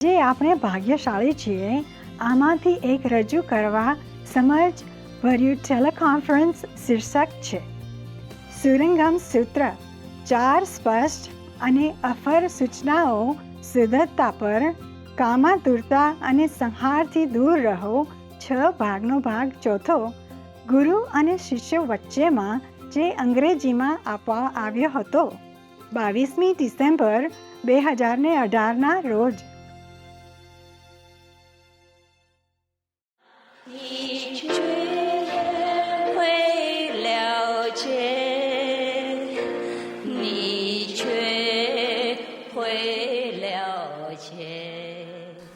જે આપણે ભાગ્યશાળી છીએ. આમાંથી એક રજૂ કરવા સમજ ભર્યું ટેલિકોન્ફરન્સ શીર્ષક છે સુરંગમ સૂત્ર. 4 સ્પષ્ટ અને અફર સૂચનાઓ શુદ્ધતા પર, કામાતુરતા અને સંહારથી દૂર રહો. 6 ભાગનો ભાગ ચોથો. ગુરુ અને શિષ્ય વચ્ચેમાં જે અંગ્રેજીમાં આપવા આવ્યો હતો 22મી ડિસેમ્બર 2018ના રોજ.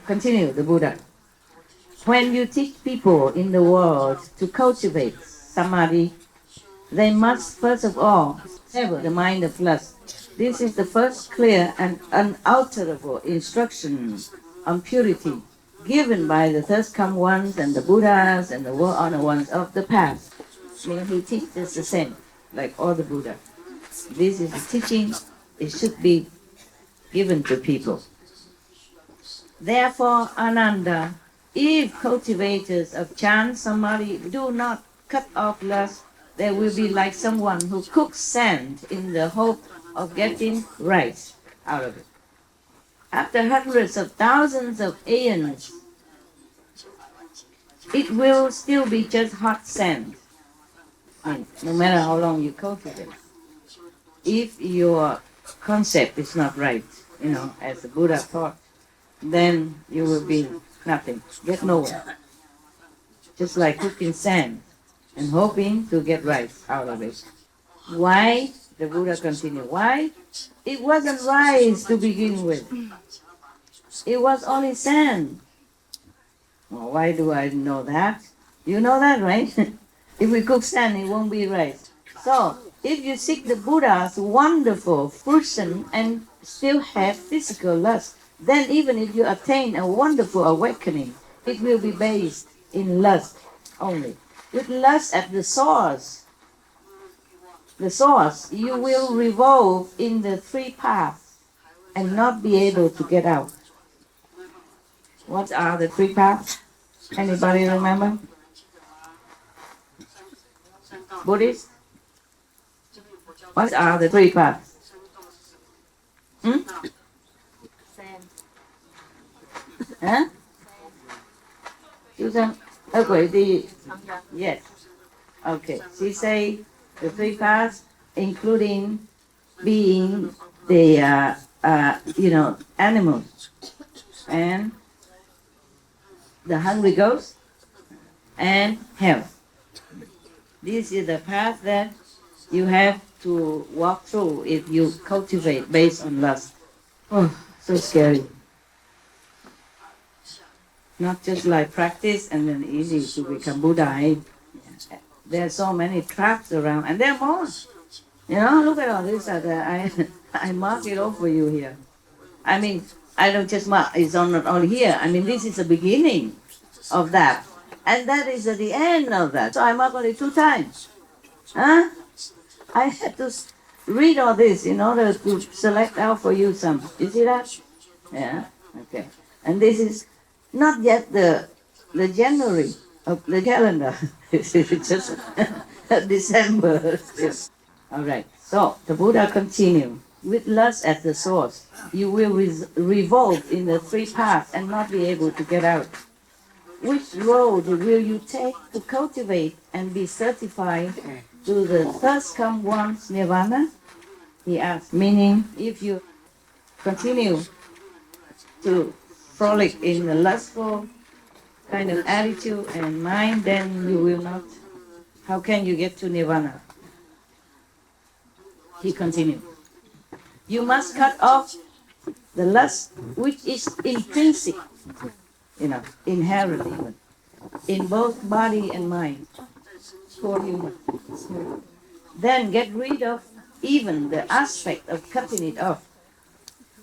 Continue the Buddha. When you teach people in the world to cultivate samadhi, they must first of all sever the mind of lust. This is the first clear and unalterable instruction on purity given by the first come ones and the Buddhas and the world honored ones of the past. He teaches the same, like all the Buddha. This is the teaching, it should be given to people. Therefore, Ananda, if cultivators of Chan Samadhi do not cut off lust, they will be like someone who cooks sand in the hope of getting rice out of it. After hundreds of thousands of aeons, it will still be just hot sand, no matter how long you cultivate. If your concept is not right, as the Buddha taught, then you will be nothing, get nowhere. Just like cooking sand and hoping to get rice out of it. Why? The Buddha continued. Why? It wasn't rice to begin with. It was only sand. Well, why do I know that? You know that, right? If we cook sand, it won't be rice. So, if you seek the Buddha's wonderful fruition and still have physical lust, then even if you attain a wonderful awakening, it will be based in lust only. With lust at the source, you will revolve in the 3 paths and not be able to get out. What are the 3 paths? Anybody remember? Buddhist? What are the 3 paths? Huh? Yes. Okay. She say the 3 paths, including being the animals and the hungry ghost and health. This is the path that you have to walk through if you cultivate based on lust. Oh, so scary. Not just like practice and then easy to become Buddha. There are so many traps around, and there are more. Look at all this. I mark it all for you here. I mean, I don't just mark, it's not only here. I mean, this is the beginning of that. And that is at the end of that. So I mark only 2 times. I had to read all this in order to select out for you some. You see that? Yeah? Okay. And this is not yet the January of the calendar. It's just December. All right. So the Buddha continued. With lust at the source, you will revolve in the 3 paths and not be able to get out. Which road will you take to cultivate and be certified to the first come one's nirvana? He asked. Meaning, if you continue to frolic in the lustful kind of attitude and mind, then you will not. How can you get to nirvana? He continued. You must cut off the lust which is intrinsic, inherent even, in both body and mind. Poor human. Then get rid of even the aspect of cutting it off.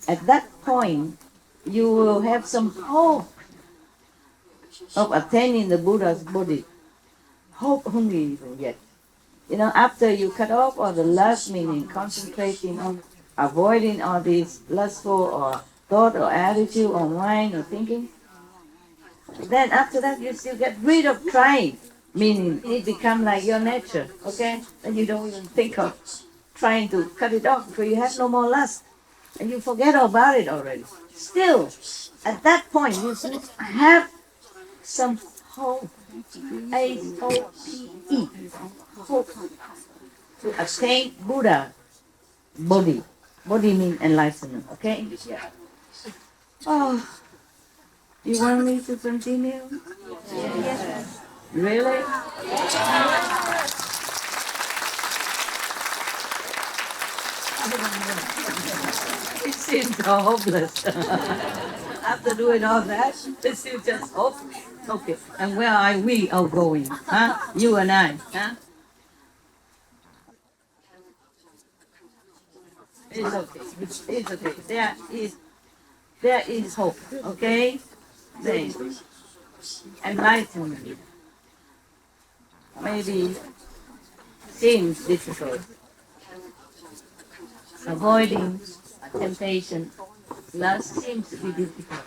At that point, you will have some hope of attaining the Buddha's body. Hope only yet. After you cut off all the lust, meaning concentrating on avoiding all these lustful or thought or attitude or mind or thinking, then after that you still get rid of trying, meaning it become like your nature, okay? And you don't even think of trying to cut it off because you have no more lust and you forget about it already. Still, at that point, you still have some hope, H-O-P-E, hope, to attain Buddha body. Body means enlightenment, okay? Yeah. Oh, you want me to continue? Yes. Really? It seems so hopeless. After doing all that, it's still just hopeless. Okay, and where are we all going? Huh? You and I, huh? It's okay. It's okay. There is hope. Okay? There is enlightenment. Maybe seems difficult. Avoiding a temptation, lust seems to be difficult.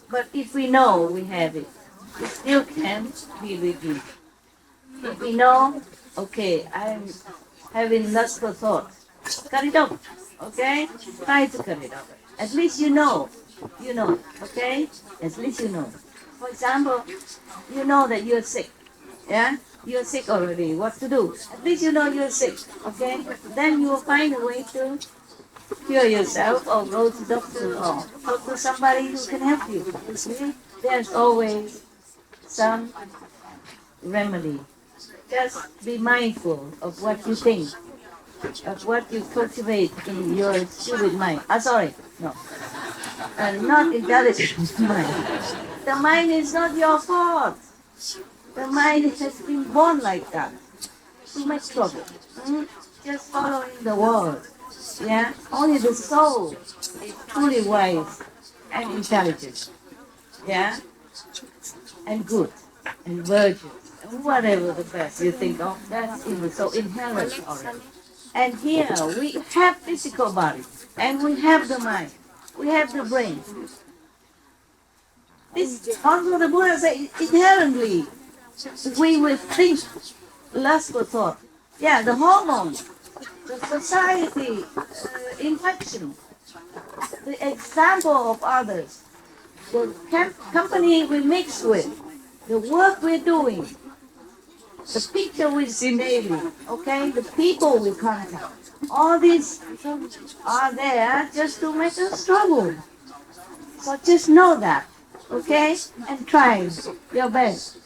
But if we know we have it, it still can be redeemed. If we know, okay, I'm having lustful thoughts, cut it off, okay? Try to cut it off. At least you know, okay? At least you know. For example, you know that you're sick, yeah? You're sick already, what to do? At least you know you're sick, okay? Then you will find a way to cure yourself or go to doctor or talk to somebody who can help you. You see, there's always some remedy. Just be mindful of what you think, of what you cultivate in your stupid mind. Not intelligent mind. The mind is not your fault. The mind has been born like that. Too much trouble. Just following the world. Yeah? Only the soul is truly wise and intelligent. Yeah? And good. And virtuous. And whatever the best you think of, that's in the soul, inherent already. And here we have physical body. And we have the mind. We have the brain. This also the Buddha said inherently we will think lustful thought. Yeah, the hormones, the society, infection, the example of others, the company we mix with, the work we're doing, the picture we see daily, okay, the people we contact. All these are there just to make us struggle. So just know that, okay, and try your best.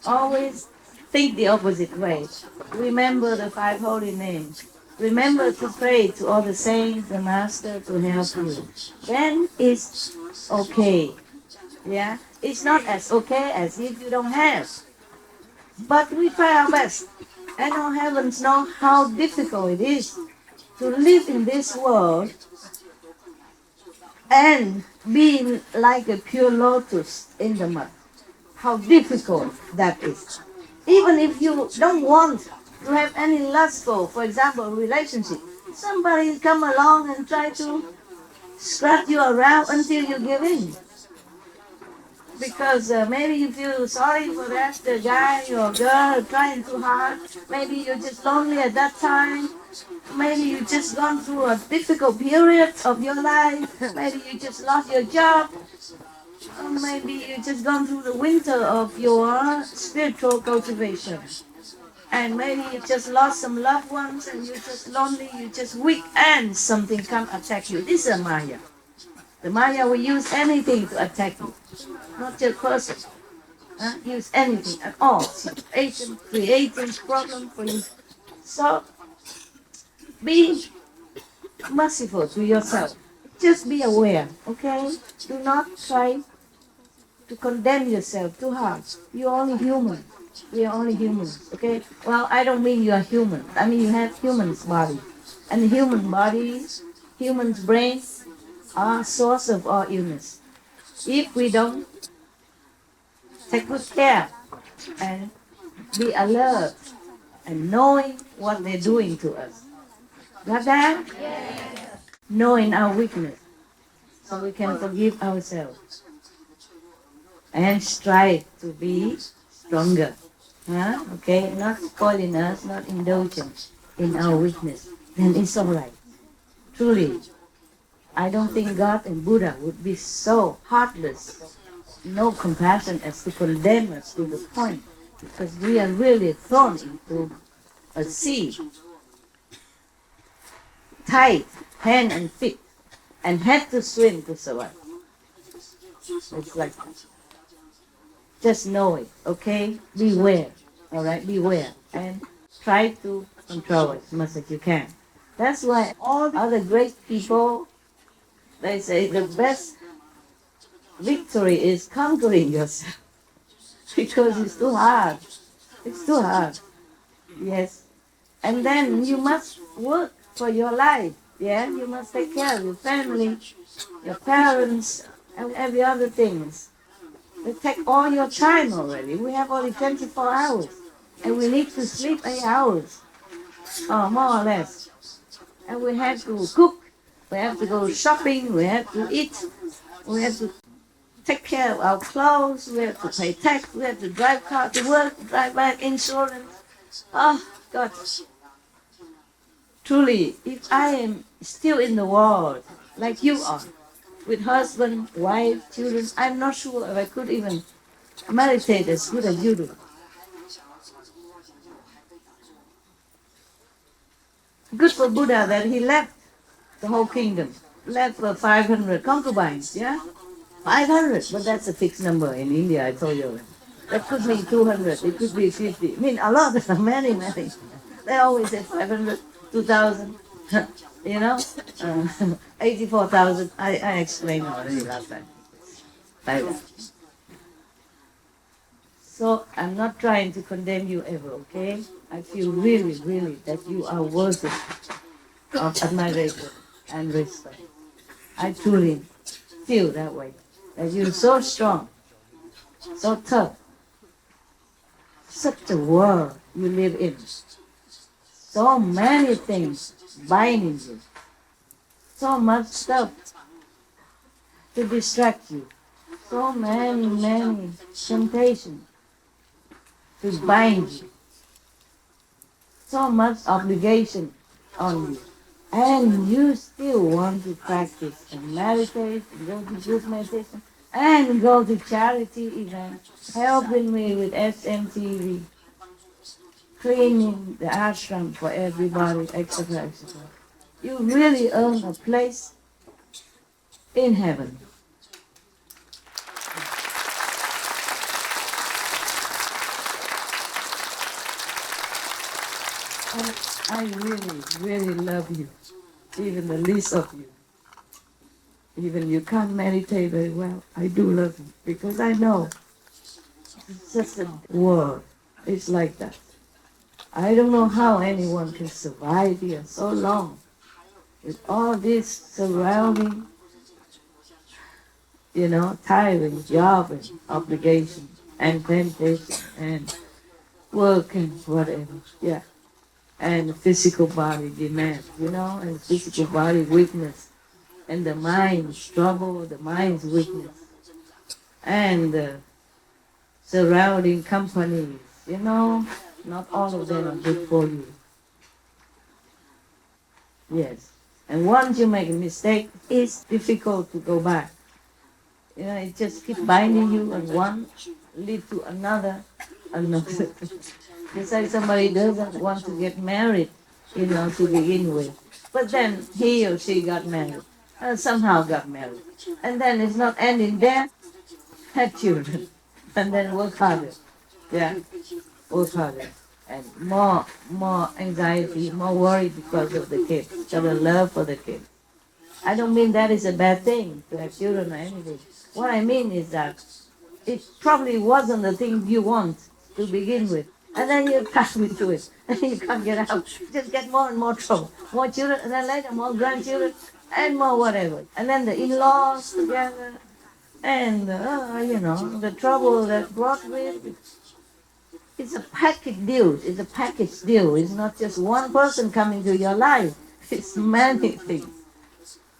Always think the opposite way. Remember the 5 holy names. Remember to pray to all the saints, the master to help you. Then it's okay. Yeah? It's not as okay as if you don't have. But we try our best. And our heavens know how difficult it is to live in this world and being like a pure lotus in the mud. How difficult that is. Even if you don't want to have any lustful, for example, relationship, somebody come along and try to scratch you around until you give in. Because maybe you feel sorry for that guy or girl trying too hard. Maybe you're just lonely at that time. Maybe you just gone through a difficult period of your life. Maybe you just lost your job. Or maybe you just gone through the winter of your spiritual cultivation. And maybe you just lost some loved ones and you're just lonely, you're just weak and something come attack you. This is a Maya. The Maya will use anything to attack you. Not just person. Use anything at all. Situation, creating problem for you. So be merciful to yourself. Just be aware, okay? Do not try to condemn yourself too hard. You're only human. We are only humans, okay? Well, I don't mean you are human. I mean you have human's body. And human bodies, human's brains are source of all illness. If we don't take good care and be alert and knowing what they're doing to us. Got that? Yes. Knowing our weakness. so we can forgive ourselves and strive to be stronger. Huh? Okay, not spoiling us, not indulging in our weakness. Then it's all right. Truly, I don't think God and Buddha would be so heartless, no compassion as to condemn us to the point, because we are really thrown into a sea, tied hand and feet, and had to swim to survive. It's like that. Just know it, okay? Beware, all right? Beware, and try to control it as much as you can. That's why all the other great people, they say the best victory is conquering yourself, because it's too hard. It's too hard. Yes. And then you must work for your life. Yeah, you must take care of your family, your parents, and every other things. They take all your time already. We have only 24 hours, and we need to sleep 8 hours, or more or less. And we have to cook, we have to go shopping, we have to eat, we have to take care of our clothes, we have to pay tax, we have to drive car to work, drive back, insurance. Oh, God. Truly, if I am still in the world, like you are, with husband, wife, children, I'm not sure if I could even meditate as good as you do. Good for Buddha that he left the whole kingdom, left for 500 concubines, yeah? 500, but that's a fixed number in India, I told you. That could be 200, it could be 50. I mean, a lot, many. They always say 500, 2,000, you know? 84,000, I explained already last time. Like that. So I'm not trying to condemn you ever, okay? I feel really, really that you are worthy of admiration and respect. I truly feel that way. That you're so strong, so tough. Such a world you live in. So many things binding you. So much stuff to distract you. So many temptations to bind you. So much obligation on you. And you still want to practice and meditate, and go to group meditation, and go to charity events, helping me with SMTV, cleaning the ashram for everybody, etc. You really earn a place in heaven. And I really, really love you, even the least of you. Even you can't meditate very well, I do love you, because I know it's just a world. It's like that. I don't know how anyone can survive here so long with all this surrounding, tiring job and obligation and temptation and work and whatever, yeah. And physical body demand, and physical body weakness, and the mind's trouble, the mind's weakness, and the surrounding companies, not all of them are good for you. Yes. And once you make a mistake, it's difficult to go back. It just keeps binding you, and one lead to another. It's like somebody doesn't want to get married, to begin with. But then he or she got married, somehow got married. And then it's not ending there, had children, and then work harder. Yeah, work harder. And more anxiety, more worry because of the kids, because of love for the kids. I don't mean that is a bad thing to have children or anything. What I mean is that it probably wasn't the thing you want to begin with. And then you pass into it, and you can't get out. Just get more and more trouble. More children, and then later more grandchildren, and more whatever. And then the in-laws together, and, the trouble that brought with. It's a package deal. It's a package deal. It's not just one person coming to your life. It's many things.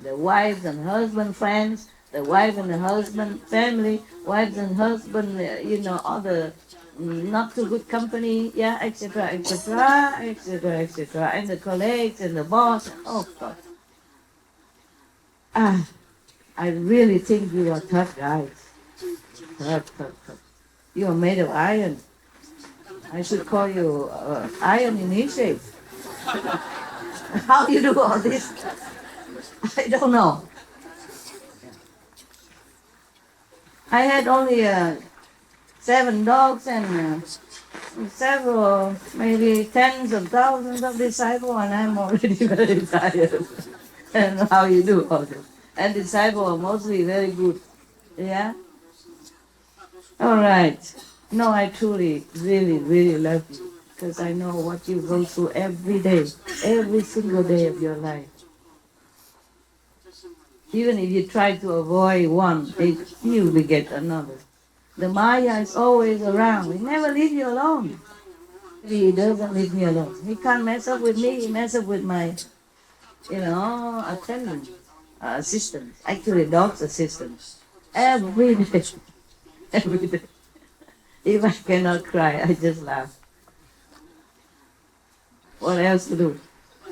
The wives and husband friends, the wife and the husband family, wives and husband, other not too good company, yeah, etc., etc., etc., etc., and the colleagues and the boss. Oh God. I really think you are tough guys. Tough. You are made of iron. I should call you iron initiate. How you do all this? I don't know. I had only 7 dogs and several, maybe tens of thousands of disciples, and I'm already very tired. And how you do all this? And disciples are mostly very good. Yeah? All right. No, I truly, really, really love you because I know what you go through every day, every single day of your life. Even if you try to avoid one, you will get another. The Maya is always around. He never leaves you alone. He doesn't leave me alone. He can't mess up with me. He mess up with my, attendant, assistant. Actually, dog's assistant. Every day. Every day. If I cannot cry, I just laugh. What else to do?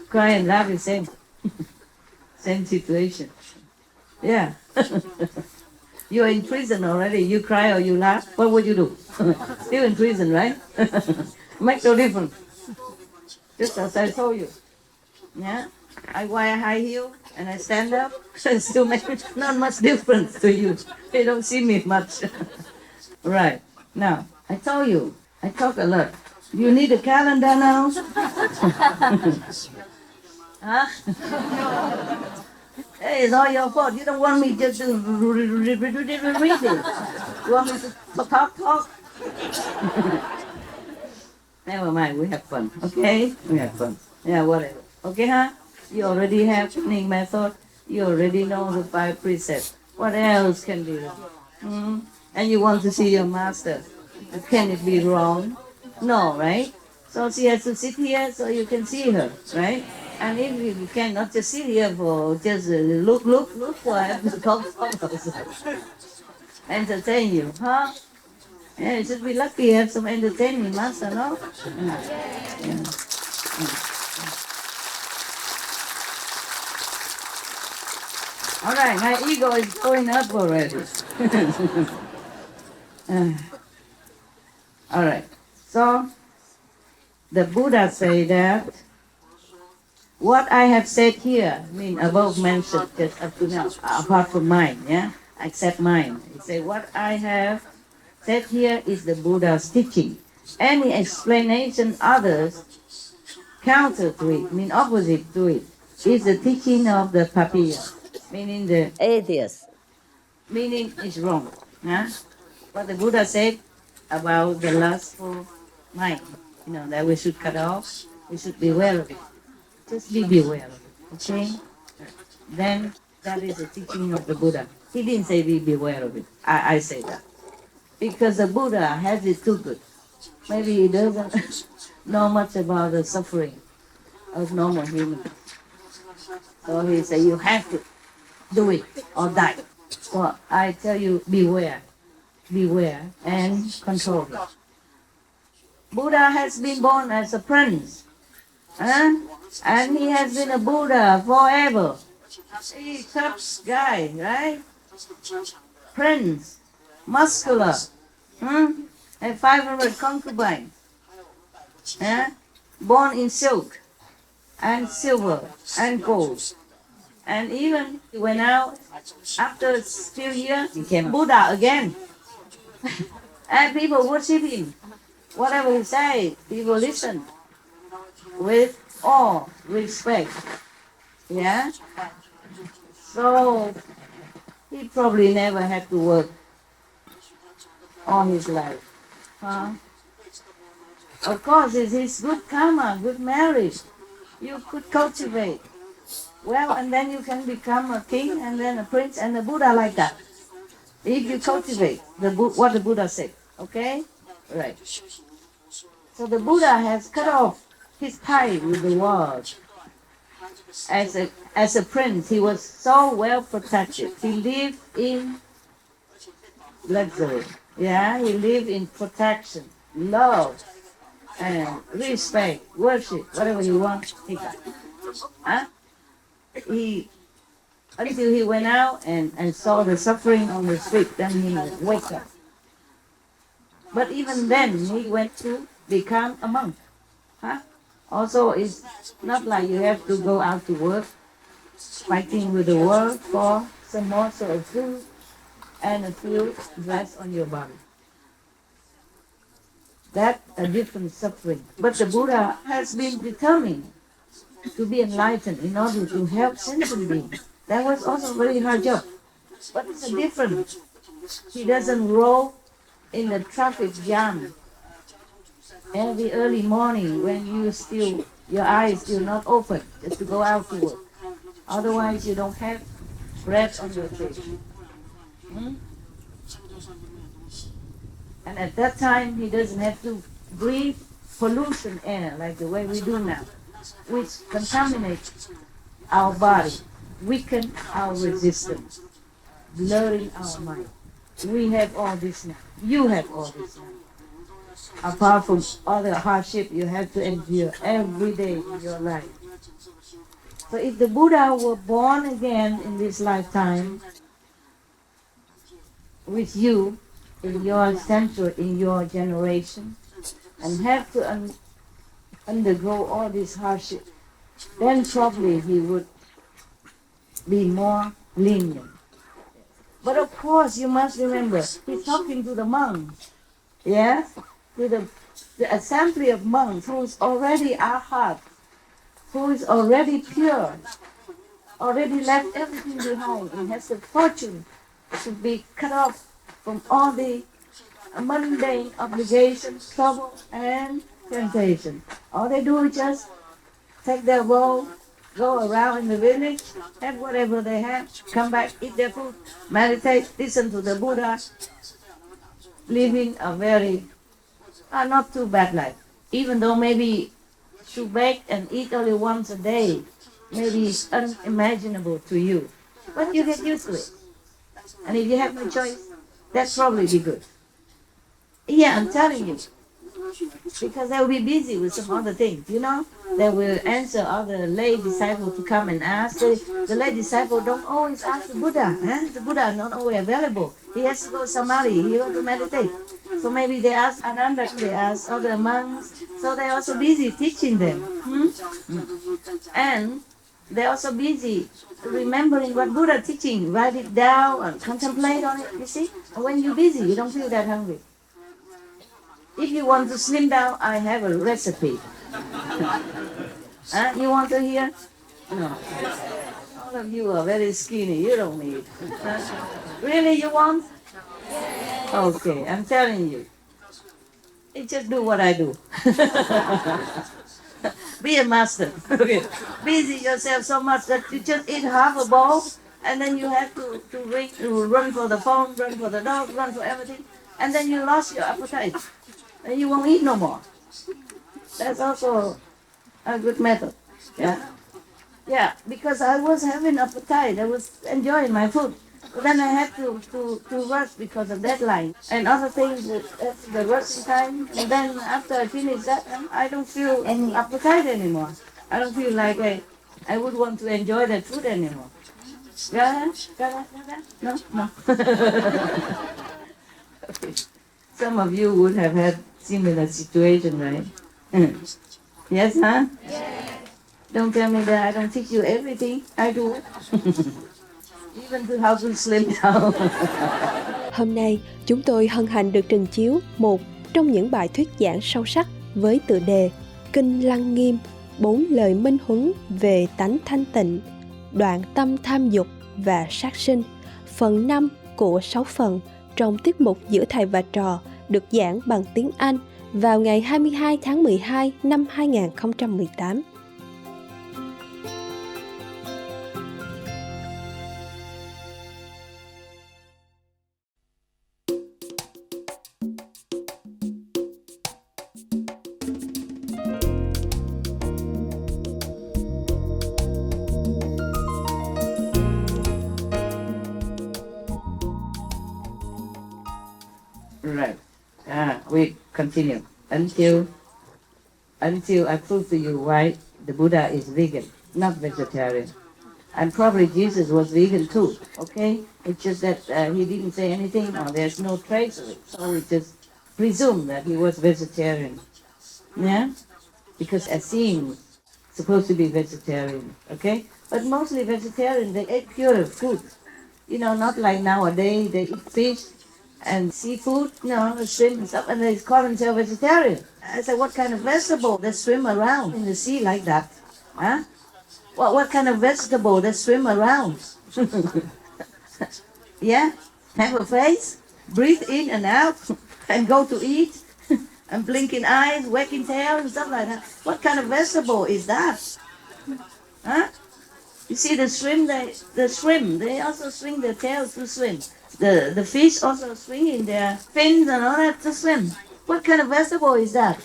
Cry and laugh is same. Same situation. Yeah. You're in prison already. You cry or you laugh, what would you do? Still in prison, right? Make no difference. Just as I told you. Yeah? I wear high heel and I stand up. Still make not much difference to you. You don't see me much. Right. Now, I told you, I talk a lot. You need a calendar now? Huh? Hey, it's all your fault. You don't want me just to read it. You want me to talk? Never mind, we have fun, okay? We have fun. Yeah, whatever. Okay, huh? You already have training method. You already know the 5 precepts. What else can be wrong? And you want to see your master. Can it be wrong? No, right? So she has to sit here so you can see her, right? And if you cannot just sit here for just look for her to talk also. Entertain you, huh? Yeah, you should be lucky to have some entertainment master, no? Yeah. All right, my ego is going up already. All right, so the Buddha say that what I have said here, above mentioned just up to now, apart from mine, yeah, except mine. He say what I have said here is the Buddha's teaching. Any explanation others counter to it, opposite to it, is the teaching of the papiya, meaning the atheist, meaning it's wrong. Huh? What the Buddha said about the lustful mind, that we should cut off, we should beware of it. Just be beware of it, okay? Then that is the teaching of the Buddha. He didn't say be beware of it. I say that. Because the Buddha has it too good. Maybe he doesn't know much about the suffering of normal humans. So he said, you have to do it or die. So I tell you, beware and control it. Buddha has been born as a prince. And he has been a Buddha forever. He's a tough guy, right? Prince, muscular, and 500 concubines. Born in silk and silver and gold. And even he went out after a few years, became Buddha again. And people worship him. Whatever he says, people listen with awe, respect. Yeah? So he probably never had to work all his life. Of course, it's his good karma, good marriage. You could cultivate. Well, and then you can become a king and then a prince and a Buddha like that. If you cultivate what the Buddha said. Okay? Right. So the Buddha has cut off his tie with the world as a As a prince, he was so well protected. He lived in luxury. Yeah, he lived in protection, love, and respect, worship, whatever you want, he got. Huh? Until he went out and saw the suffering on the street, then he would wake up. But even then, he went to become a monk. Huh? Also, it's not like you have to go out to work, fighting with the world for some morsel of food and a few dress on your body. That's a different suffering. But the Buddha has been determined to be enlightened in order to help sentient beings. That was also a very hard job. But it's a different. He doesn't roll in the traffic jam every early morning when your eyes still not open, just to go out to work. Otherwise, you don't have bread on your table. And at that time, he doesn't have to breathe pollution air like the way we do now, which contaminates our body, weaken our resistance, blurring our mind. We have all this now. You have all this now. Apart from other hardship you have to endure every day in your life. So if the Buddha were born again in this lifetime, with you, in your century, in your generation, and have to undergo all this hardship, then probably he would be more lenient. But of course, you must remember, he's talking to the monks, yes? To the assembly of monks who is already arhat, who is already pure, already left everything behind and has the fortune to be cut off from all the mundane obligations, trouble, and temptation. All they do is just take their bowl, go around in the village, have whatever they have, come back, eat their food, meditate, listen to the Buddha, living a very not too bad life. Even though maybe to bake and eat only once a day, maybe it's unimaginable to you. But you get used to it. And if you have no choice, that's probably be good. Yeah, I'm telling you. Because they will be busy with some other things, you know. They will answer other lay disciples to come and ask. The lay disciple don't always ask the Buddha. The Buddha is not always available. He has to go samadhi, he wants to meditate. So maybe they ask Ananda, they ask other monks. So they're also busy teaching them. And they're also busy remembering what Buddha teaching. Write it down and contemplate on it, you see. And when you're busy, you don't feel that hungry. If you want to slim down, I have a recipe. You want to hear? No. All of you are very skinny. You don't need. Really, you want? Okay, I'm telling you. You just do what I do. Be a master. Okay. Busy yourself so much that you just eat half a bowl, and then you have to run for the phone, run for the dog, run for everything, and then you lost your appetite. And you won't eat no more. That's also a good method. Yeah, because I was having appetite. I was enjoying my food. But then I had to rush because of deadline. And other things, that's the rushing time. And then after I finish that, I don't feel any appetite anymore. I don't feel like I would want to enjoy that food anymore. No? Okay. Some of you would have had similar situation, right? Yes, huh? Yes. Don't tell me that I don't teach you everything. I do. Even to how to slim down. Hôm nay, chúng tôi hân hạnh được trình chiếu một trong những bài thuyết giảng sâu sắc với tựa đề Kinh Lăng Nghiêm, 4 lời minh huấn về tánh thanh tịnh, đoạn tâm tham dục và sát sinh, phần 5 của 6 phần trong tiết mục Giữa Thầy và Trò được giảng bằng tiếng Anh vào ngày 22 tháng 12 năm 2018. Right. We continue until I prove to you why the Buddha is vegan, not vegetarian. And probably Jesus was vegan too, okay? It's just that he didn't say anything, or there's no trace of it. So we just presume that he was vegetarian. Yeah? Because Asim is supposed to be vegetarian, okay? But mostly vegetarian, they ate pure food. You know, not like nowadays, they eat fish and seafood, you know, shrimp and stuff, and they call themselves vegetarian. I said, what kind of vegetable that swim around in the sea like that? Huh? What kind of vegetable that swim around? Yeah? Have a face, breathe in and out, and go to eat, and blinking eyes, wagging tail, and stuff like that. What kind of vegetable is that? Huh? You see the shrimp, they also swing their tails to swim. The fish also swinging their fins and all that to swim. What kind of vegetable is that?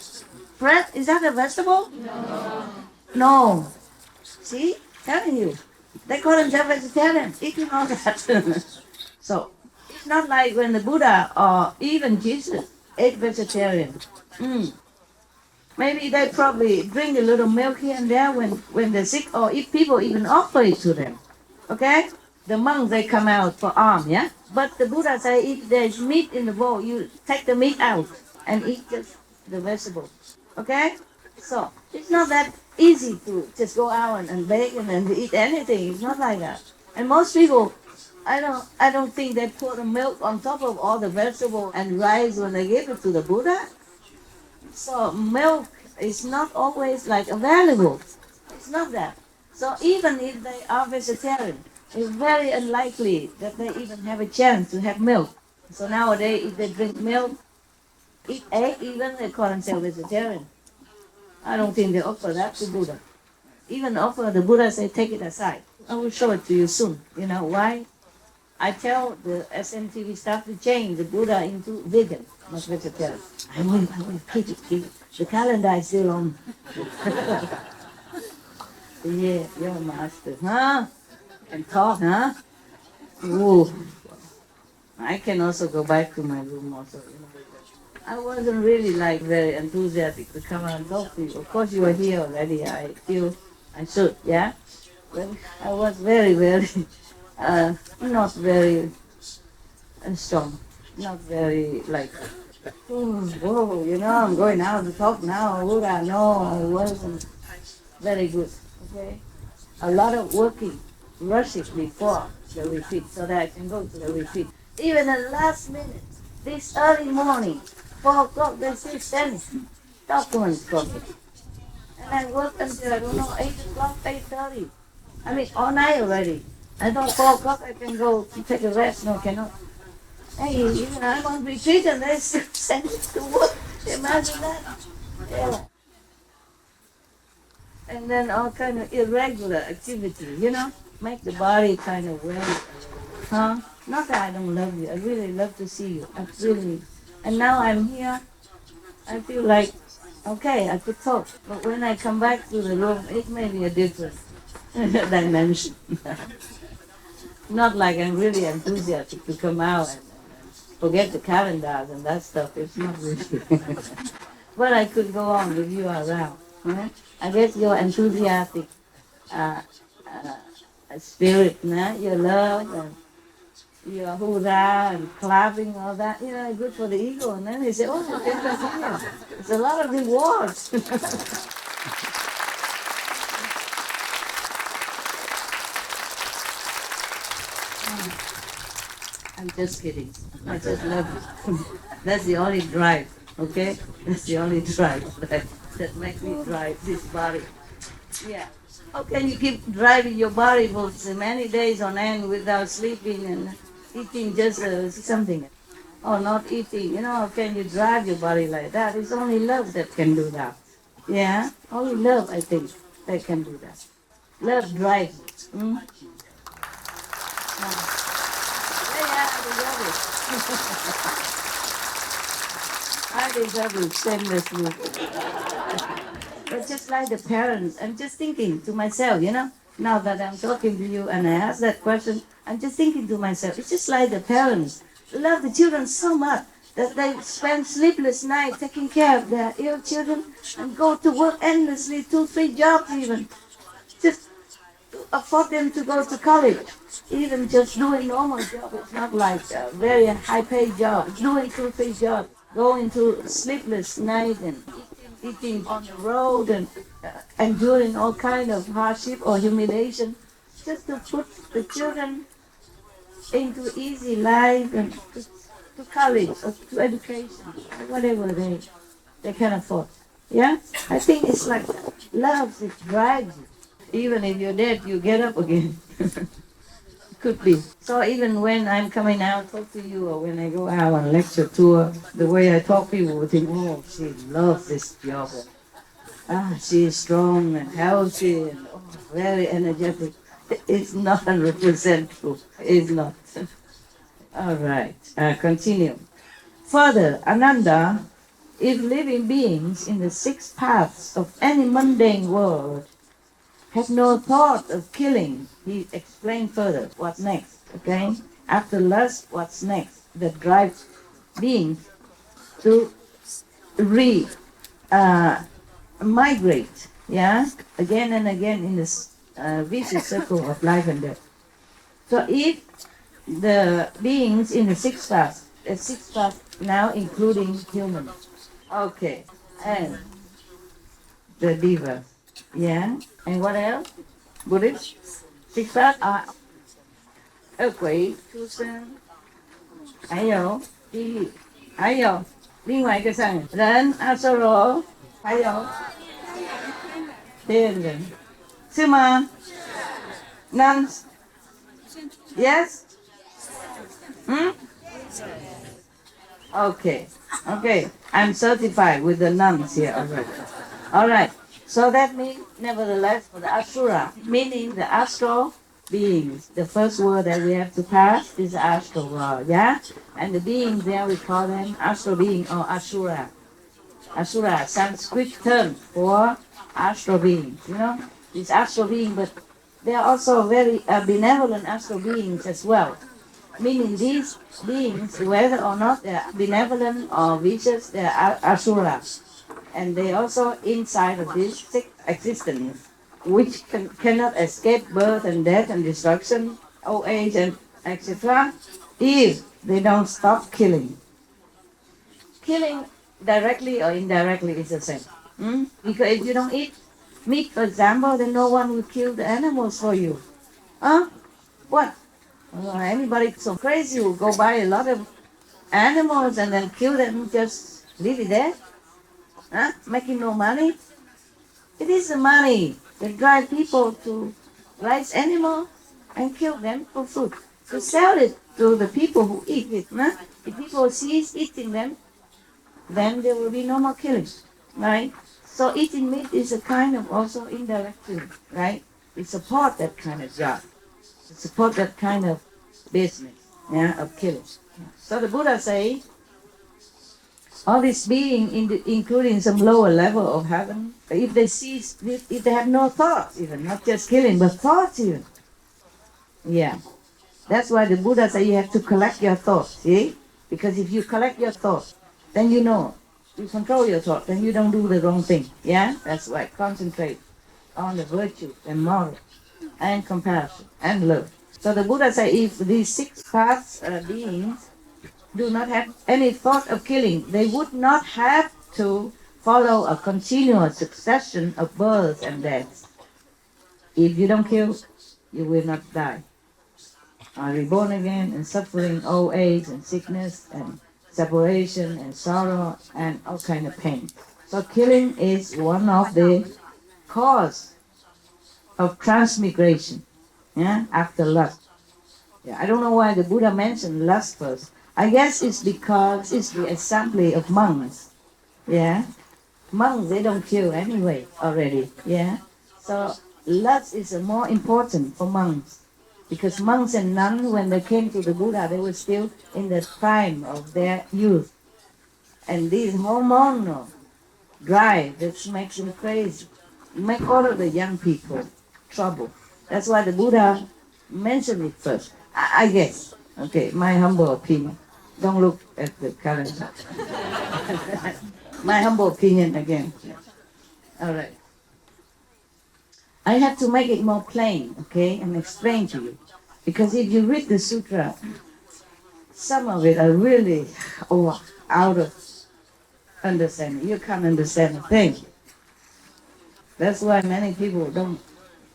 Bread? Is that a vegetable? No. See? Telling you. They call themselves vegetarian, eating all that. So, it's not like when the Buddha or even Jesus ate vegetarian. Maybe they probably drink a little milk here and there when they're sick, or if people even offer it to them. Okay? The monks, they come out for alms, yeah? But the Buddha say if there's meat in the bowl, you take the meat out and eat just the vegetable. Okay? So, it's not that easy to just go out and bake and eat anything. It's not like that. And most people, I don't think they put the milk on top of all the vegetable and rice when they give it to the Buddha. So milk is not always like available. It's not that. So even if they are vegetarian, it's very unlikely that they even have a chance to have milk. So nowadays, if they drink milk, eat egg, even they call themselves vegetarian. I don't think they offer that to Buddha. Even offer the Buddha say, take it aside. I will show it to you soon. You know why? I tell the SMTV staff to change the Buddha into vegan, not vegetarian. I will keep it. The calendar is still on. Yeah, you're a master, huh? And talk, huh? Ooh. I can also go back to my room also. You know. I wasn't really like very enthusiastic to come and talk to you. Of course you were here already. I feel I should, yeah? But I was very, not very strong. Not very like, whoa, you know, I'm going out to talk now. Buddha, no, I wasn't very good, okay? A lot of working, rushing before the retreat so that I can go to the retreat. Even at the last minute, this early morning, 4 o'clock, they say send documents for me. And I worked until, I don't know, 8 o'clock, 8:30. I mean, all night already. I thought 4 o'clock I can go to take a rest. No, cannot. Hey, even I'm on retreat and they still send it to work. Imagine that. Yeah. And then all kind of irregular activity, you know, make the body kind of weak. Huh? Not that I don't love you. I really love to see you. I really. And now I'm here. I feel like, okay, I could talk. But when I come back to the room, it may be a different dimension. Not like I'm really enthusiastic to come out and forget the calendars and that stuff. It's not really. But I could go on with you around. Huh? I guess your enthusiastic spirit, your love and your hoorah and clapping, all that, you know, good for the ego. And then they say, oh, it's a lot of rewards. I'm just kidding. I just love you. That's the only drive, okay? That's the only drive that makes me drive this body. Yeah. How can you keep driving your body for so many days on end without sleeping and eating just something? Or not eating, you know, how can you drive your body like that? It's only love that can do that. Yeah? Only love, I think, that can do that. Love drives it. I deserve it shamelessly. But just like the parents, I'm just thinking to myself, you know, now that I'm talking to you and I ask that question, I'm just thinking to myself, it's just like the parents love the children so much. that they spend sleepless nights taking care of their ill children and go to work endlessly, 2-3 jobs even, just to afford them to go to college. Even just doing normal job, it's not like a very high-paid job. Doing 2-3 jobs, going to sleepless nights and eating on the road and enduring all kind of hardship or humiliation, just to put the children into easy life and to college or to education, whatever they can afford. Yeah? I think it's like love, it drives you. Even if you're dead, you get up again. Could be. So even when I'm coming out, talk to you, or when I go out on lecture tour, the way I talk, people will think, oh, she loves this job. She is strong and healthy and very energetic. It's not 100% true. It's not. All right, continue. Further, Ananda, if living beings in the 6 paths of any mundane world have no thought of killing, he explained further what's next, okay? After lust, what's next? That drives beings to migrate, yeah? Again and again in this vicious circle of life and death. So if the beings in the 6 paths, now including humans, okay, and the divas, yeah, and what else? Buddhist? 6 paths are quỷ, chúng sinh, 还有地狱，还有另外一个上人、阿修罗，还有天人，是吗？ Nuns? Yes? Okay. I'm certified with the nuns here already. All right. So that means, nevertheless, for the Asura, meaning the astral beings, the first word that we have to pass is astral world, yeah? And the beings there, we call them astral being or Asura. Asura, Sanskrit term for astral beings, you know? These astral beings, but they are also very benevolent astral beings as well. Meaning these beings, whether or not they are benevolent or vicious, they are Asura. And they also inside of this 6 existence, which cannot escape birth and death and destruction, old age and etc., if they don't stop killing. Killing directly or indirectly is the same. Because if you don't eat meat, for example, then no one will kill the animals for you. What? Anybody so crazy will go buy a lot of animals and then kill them, just leave it there? Making no money? It is the money that drives people to raise animals and kill them for food. To sell it to the people who eat it. If people cease eating them, then there will be no more killing, right? So eating meat is a kind of also indirect killing, right? We support that kind of job. We support that kind of business, of killing. So the Buddha say, all this being, including some lower level of heaven, if they have no thoughts even, not just killing, but thoughts even. Yeah. That's why the Buddha say you have to collect your thoughts, see? Because if you collect your thoughts, then you know, you control your thoughts, then you don't do the wrong thing, yeah? That's why concentrate on the virtue and moral and compassion and love. So the Buddha say if these 6 paths beings do not have any thought of killing, they would not have to follow a continuous succession of births and deaths. If you don't kill, you will not die. Reborn again and suffering old age and sickness and separation and sorrow and all kind of pain. So killing is one of the cause of transmigration, after lust. I don't know why the Buddha mentioned lust first. I guess it's because it's the assembly of monks. Monks, they don't kill anyway already. So lust is more important for monks. Because monks and nuns, when they came to the Buddha, they were still in the prime of their youth. And this hormonal drive that makes them crazy, make all of the young people trouble. That's why the Buddha mentioned it first, I guess. Okay, my humble opinion. Don't look at the calendar. My humble opinion again. All right. I have to make it more plain, okay, and explain to you. Because if you read the sutra, some of it are really out of understanding. You can't understand a thing. That's why many people don't,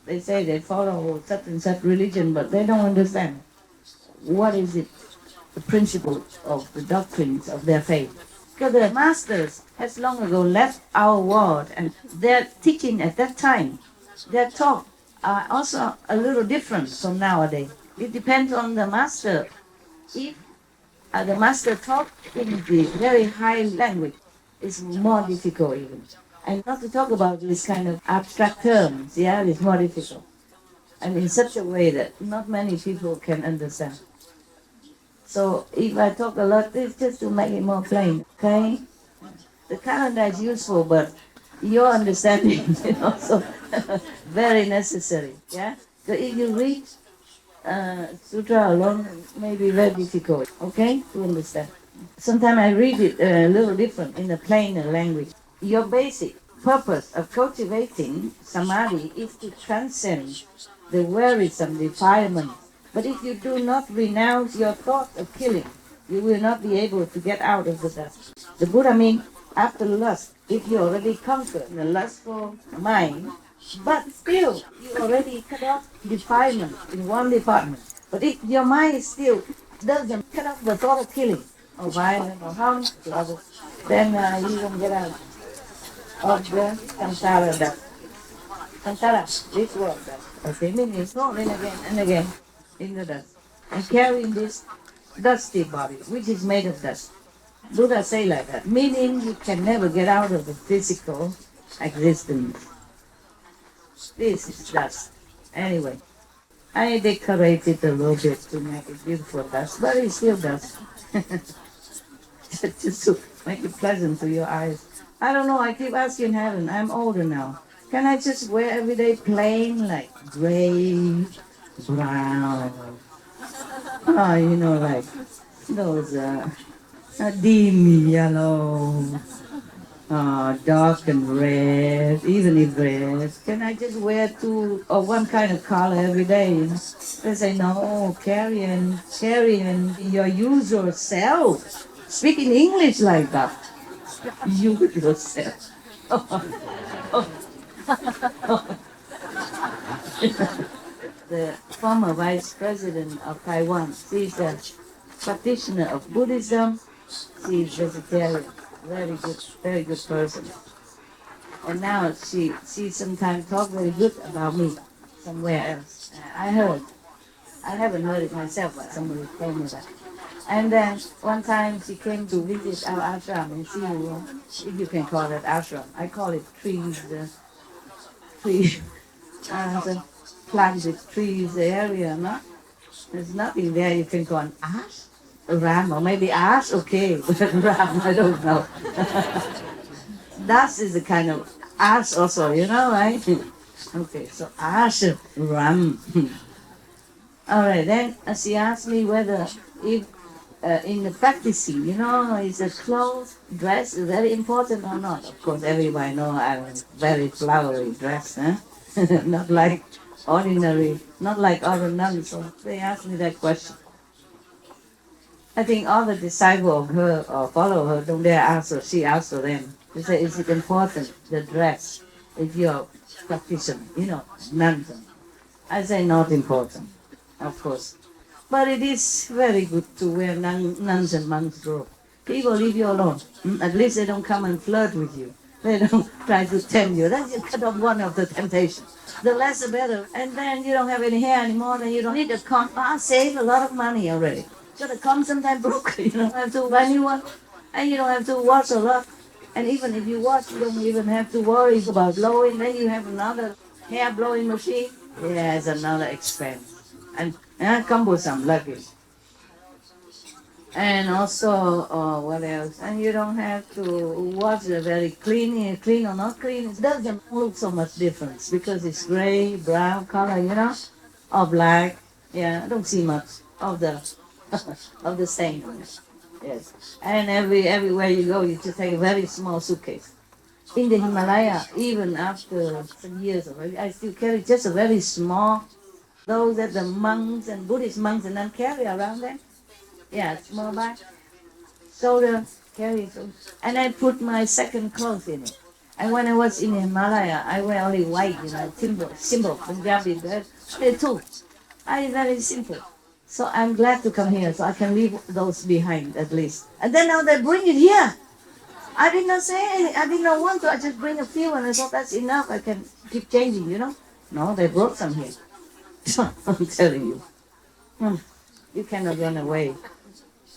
they say they follow such and such religion, but they don't understand what is it, the principle of the doctrines of their faith. Because the masters has long ago left our world, and their teaching at that time, their talk are also a little different from nowadays. It depends on the master. If the master talk in the very high language, it's more difficult even. And not to talk about this kind of abstract terms, yeah, it's more difficult. And in such a way that not many people can understand. So if I talk a lot, it's just to make it more plain, okay? The calendar is useful, but your understanding is also very necessary, yeah? So if you read sutra alone, it may be very difficult, okay, to understand. Sometimes I read it a little different in a plainer language. Your basic purpose of cultivating samadhi is to transcend the wearisome defilement. But if you do not renounce your thought of killing, you will not be able to get out of the dust. The Buddha means after lust, if you already conquered the lustful mind, but still you already cut off defilement in one department. But if your mind still doesn't cut off the thought of killing, or violence, or harm to others, then you don't get out of the samsara dust. Samsara, this world dust. Okay, meaning it's rolling again and again in the dust, and carrying this dusty body, which is made of dust. Buddha say like that, meaning you can never get out of the physical existence. This is dust. Anyway, I decorated a little bit to make it beautiful dust, but it's still dust. Just to make it pleasant to your eyes. I don't know, I keep asking heaven, I'm older now. Can I just wear every day plain, like gray, brown? Oh, you know, like those dim yellow, dark and red, even if red. Can I just wear two or one kind of color every day? You know? They say, no, carry on your usual self. Speak in English like that. You yourself. The former vice president of Taiwan, she's a practitioner of Buddhism. She's vegetarian, very good person. And now she sometimes talk very good about me somewhere else. I haven't heard it myself, but somebody told me that. And then one time she came to visit our ashram and see, if you can call it ashram. I call it trees, the planted trees area, no? There's nothing there you can call an ash, a ram, or maybe ash, okay, but ram, I don't know. That is a kind of ash also, you know, right? Okay, so ash, ram. All right, then she asked me whether if in the practicing, you know, is the clothes, dress very important or not? Of course, everybody know I'm very flowery dress, huh? Not like other nuns. So they asked me that question. I think all the disciples of her or follow her don't dare ask her. She asked them. They say, is it important, the dress, if you're practitioner, you know, nuns? I say not important, of course. But it is very good to wear nuns and monks' robe. People leave you alone. At least they don't come and flirt with you. They don't try to tempt you. Then you cut off one of the temptations. The less the better. And then you don't have any hair anymore, then you don't need a comb. Save a lot of money already. So the comb sometimes broke. You don't have to buy new one. And you don't have to wash a lot. And even if you wash, you don't even have to worry about blowing. Then you have another hair blowing machine. Yeah, it's another expense. And cumbersome, luggage. And also, what else? And you don't have to watch it very clean or not clean. It doesn't look so much difference because it's gray, brown color, you know, or black. Yeah, I don't see much of the of the stain. Yes. And everywhere you go, you just take a very small suitcase. In the Himalaya, even after some years already, I still carry just a very small, those that the monks and Buddhist monks and then carry around them. Yeah, small bag. Shoulder, carry. And I put my second clothes in it. And when I was in Himalaya, I wear only white, simple, Punjabi dress. Only two. Very simple. So I'm glad to come here, so I can leave those behind at least. And then now they bring it here. I did not say anything. I did not want to. I just bring a few, and I thought that's enough. I can keep changing. No, they brought some here. I'm telling you. You cannot run away.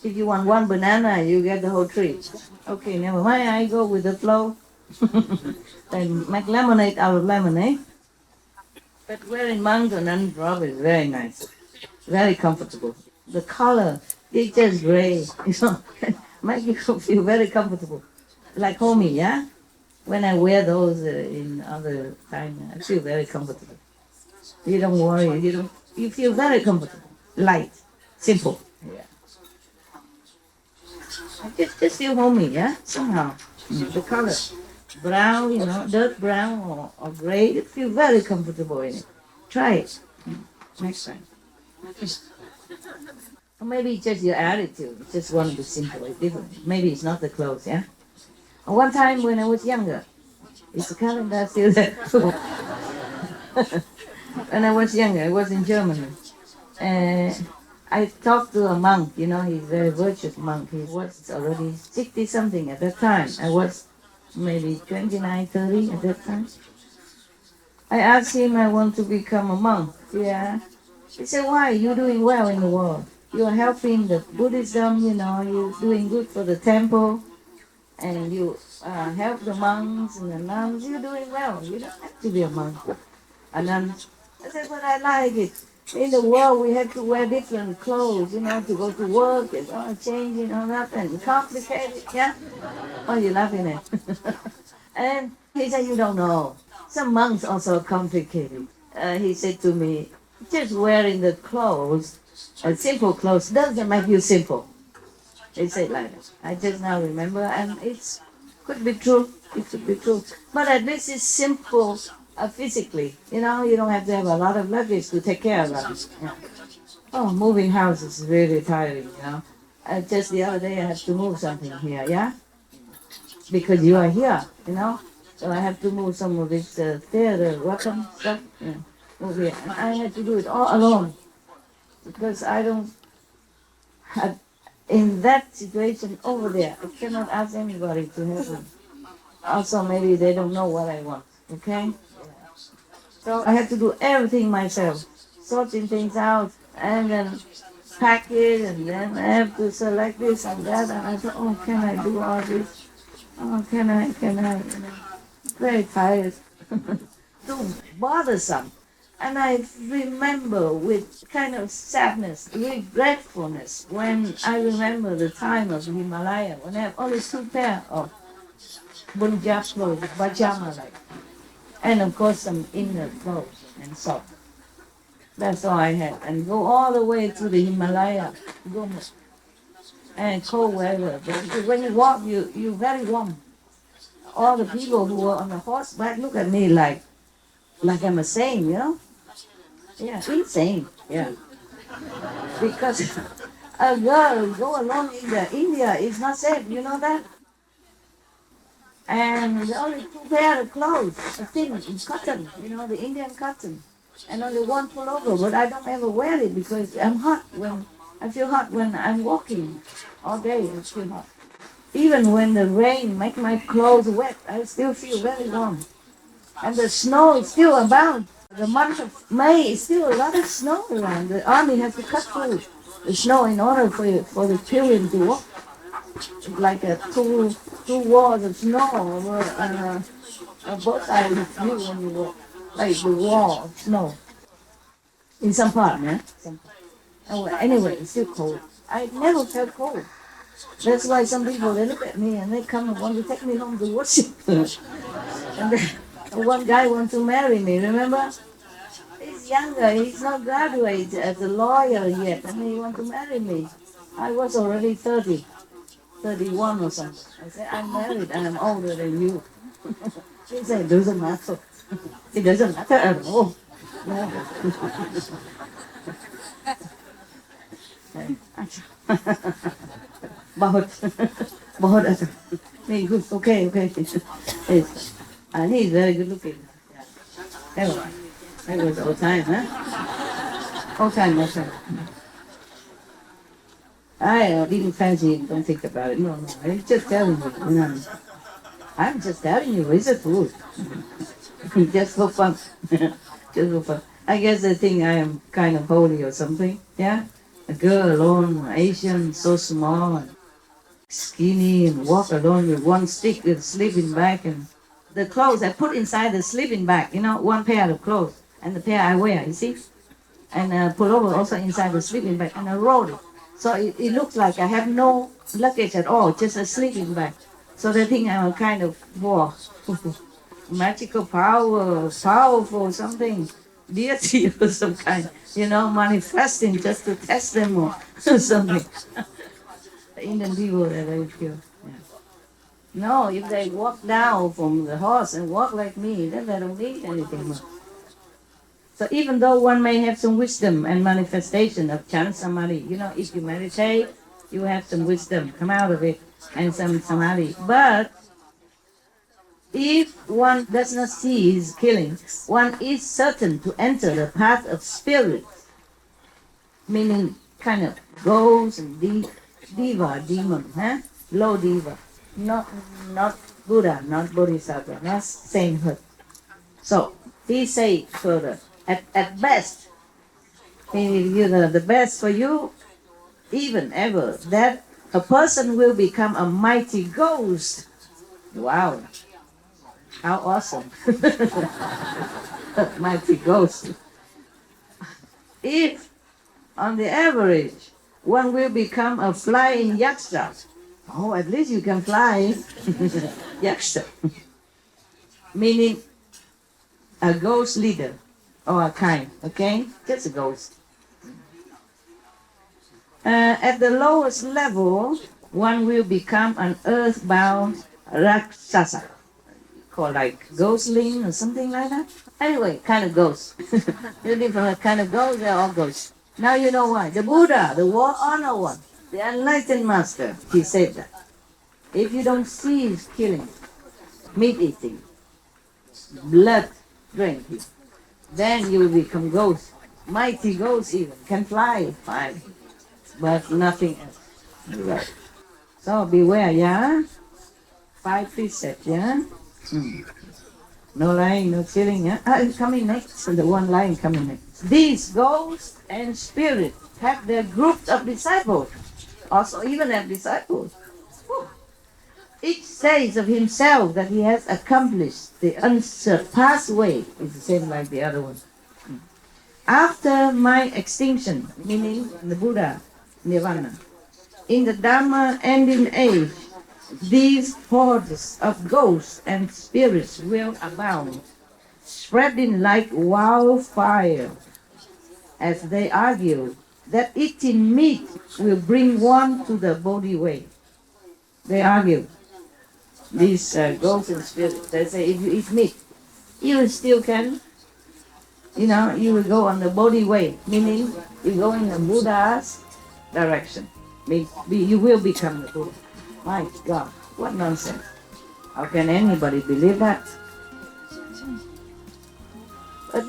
If you want one banana, you get the whole tree. Okay, never mind. I go with the flow. They make lemonade out of lemonade. But wearing monk and undrop is very nice. Very comfortable. The color, it's just gray. Make you feel very comfortable. Like homey, yeah? When I wear those in other time, I feel very comfortable. You don't worry, you feel very comfortable. Light, simple. Yeah. I just feel homey, yeah? Somehow. The color. Brown, dark brown or gray, you feel very comfortable in it. Try it. Next time. Or maybe it's just your attitude. You just want to be simple, it's different. Maybe it's not the clothes, yeah? One time when I was younger, is the calendar still there? When I was younger, I was in Germany. I talked to a monk, he's a very virtuous monk. He was already 60-something at that time. I was maybe 29, 30 at that time. I asked him, I want to become a monk. Yeah. He said, why? You're doing well in the world. You're helping the Buddhism, you're doing good for the temple. And you help the monks and the nuns. You're doing well. You don't have to be a monk. And then I said, but I like it. In the world, we have to wear different clothes, to go to work and change, nothing complicated, yeah? Oh, you're laughing at And he said, you don't know. Some monks also complicated. He said to me, just wearing the clothes, simple clothes, doesn't make you simple. They say like that. I just now remember, and it could be true. It could be true. But at least it's simple physically. You don't have to have a lot of luggage to take care of that. Yeah. Oh, moving house is really tiring, Just the other day I had to move something here, yeah? Because you are here, So I have to move some of this theater weapon stuff. Yeah. Move here. And I had to do it all alone. Because I don't have... In that situation over there, I cannot ask anybody to help me. Also, maybe they don't know what I want, okay? So I have to do everything myself, sorting things out, and then pack it, and then I have to select this and that, and I thought, oh, can I do all this? Oh, can I? Very tired. Too bothersome. And I remember with kind of sadness, regretfulness, when I remember the time of Himalaya, when I have only 2 pair of Punjab clothes, pajama like, and of course some inner clothes and socks. That's all I had. And go all the way to the Himalaya, and cold weather. But when you walk, you're very warm. All the people who were on the horseback look at me like I'm a saint, Yeah, insane. Yeah. Because a girl go alone in India is not safe, you know that? And the only 2 pair of clothes, a thin cotton, the Indian cotton. And only 1 pullover, but I don't ever wear it because I feel hot when I'm walking. All day I feel hot. Even when the rain make my clothes wet, I still feel very warm. And the snow is still abound. The month of May is still a lot of snow around. The army has to cut through the snow in order for the pilgrim to walk. It's like two walls of snow over both sides of you when you walk. Like the wall of snow. In some part, yeah? Anyway, it's still cold. I never felt cold. That's why some people, they look at me and they come and want to take me home to worship. And then one guy wants to marry me, remember? He's younger, he's not graduated as a lawyer yet, and he wants to marry me. I was already 30. 31 or something. I said, I'm married and I'm older than you. She said, doesn't matter. It doesn't matter at all. No. बहुत अच्छा नहीं good okay yes. And he's very good looking. That was all time, huh? All time. I didn't fancy him, don't think about it. No, I'm just telling you. I'm just telling you, it's the truth. Just for fun. Just for fun. I guess they think I am kind of holy or something, yeah? A girl alone, Asian, so small, and skinny, and walk alone with one stick with a sleeping bag, and the clothes I put inside the sleeping bag, one pair of clothes, and the pair I wear, you see? And put over also inside the sleeping bag, and I rolled it. So it looks like I have no luggage at all, just a sleeping bag. So they think I'm a kind of, magical power, powerful something, deity or some kind, manifesting just to test them or something. The Indian people are very pure. Yeah. No, if they walk down from the horse and walk like me, then they don't need anything more. So even though one may have some wisdom and manifestation of chant samadhi, if you meditate, you have some wisdom come out of it and some samadhi. But if one does not see his killing, one is certain to enter the path of spirit, meaning kind of ghost and demon, low diva, not Buddha, not Bodhisattva, not sainthood. So he say further, at best, the best for you, even ever, that a person will become a mighty ghost. Wow. How awesome. Mighty ghost. If, on the average, one will become a flying yaksha. Oh, at least you can fly. Yaksha. Meaning a ghost leader or a kind, okay? Just a ghost. At the lowest level, one will become an earthbound rakshasa. Called like ghostling or something like that. Anyway, kind of ghosts. You're different kind of ghosts, they're all ghosts. Now you know why. The Buddha, the war honor one, the enlightened master, he said that. If you don't cease killing, meat eating, blood drinking, then you will become ghosts. Mighty ghosts even, can fly, fine, but nothing else. Right. So beware, yeah? 5 precepts, yeah? No lying, no stealing. Yeah? It's coming next. The one lying coming next. These ghosts and spirits have their groups of disciples. Also, even have disciples. Each says of himself that he has accomplished the unsurpassed way. It's the same like the other one. After my extinction, meaning the Buddha, Nirvana, in the Dhamma ending age, these hordes of ghosts and spirits will abound, spreading like wildfire, as they argue that eating meat will bring one to the Bodhi way. They argue, these ghosts and spirits, they say if you eat meat, you still can, you will go on the Bodhi way, meaning you go in the Buddha's direction. You will become the Buddha. My God, what nonsense. How can anybody believe that? But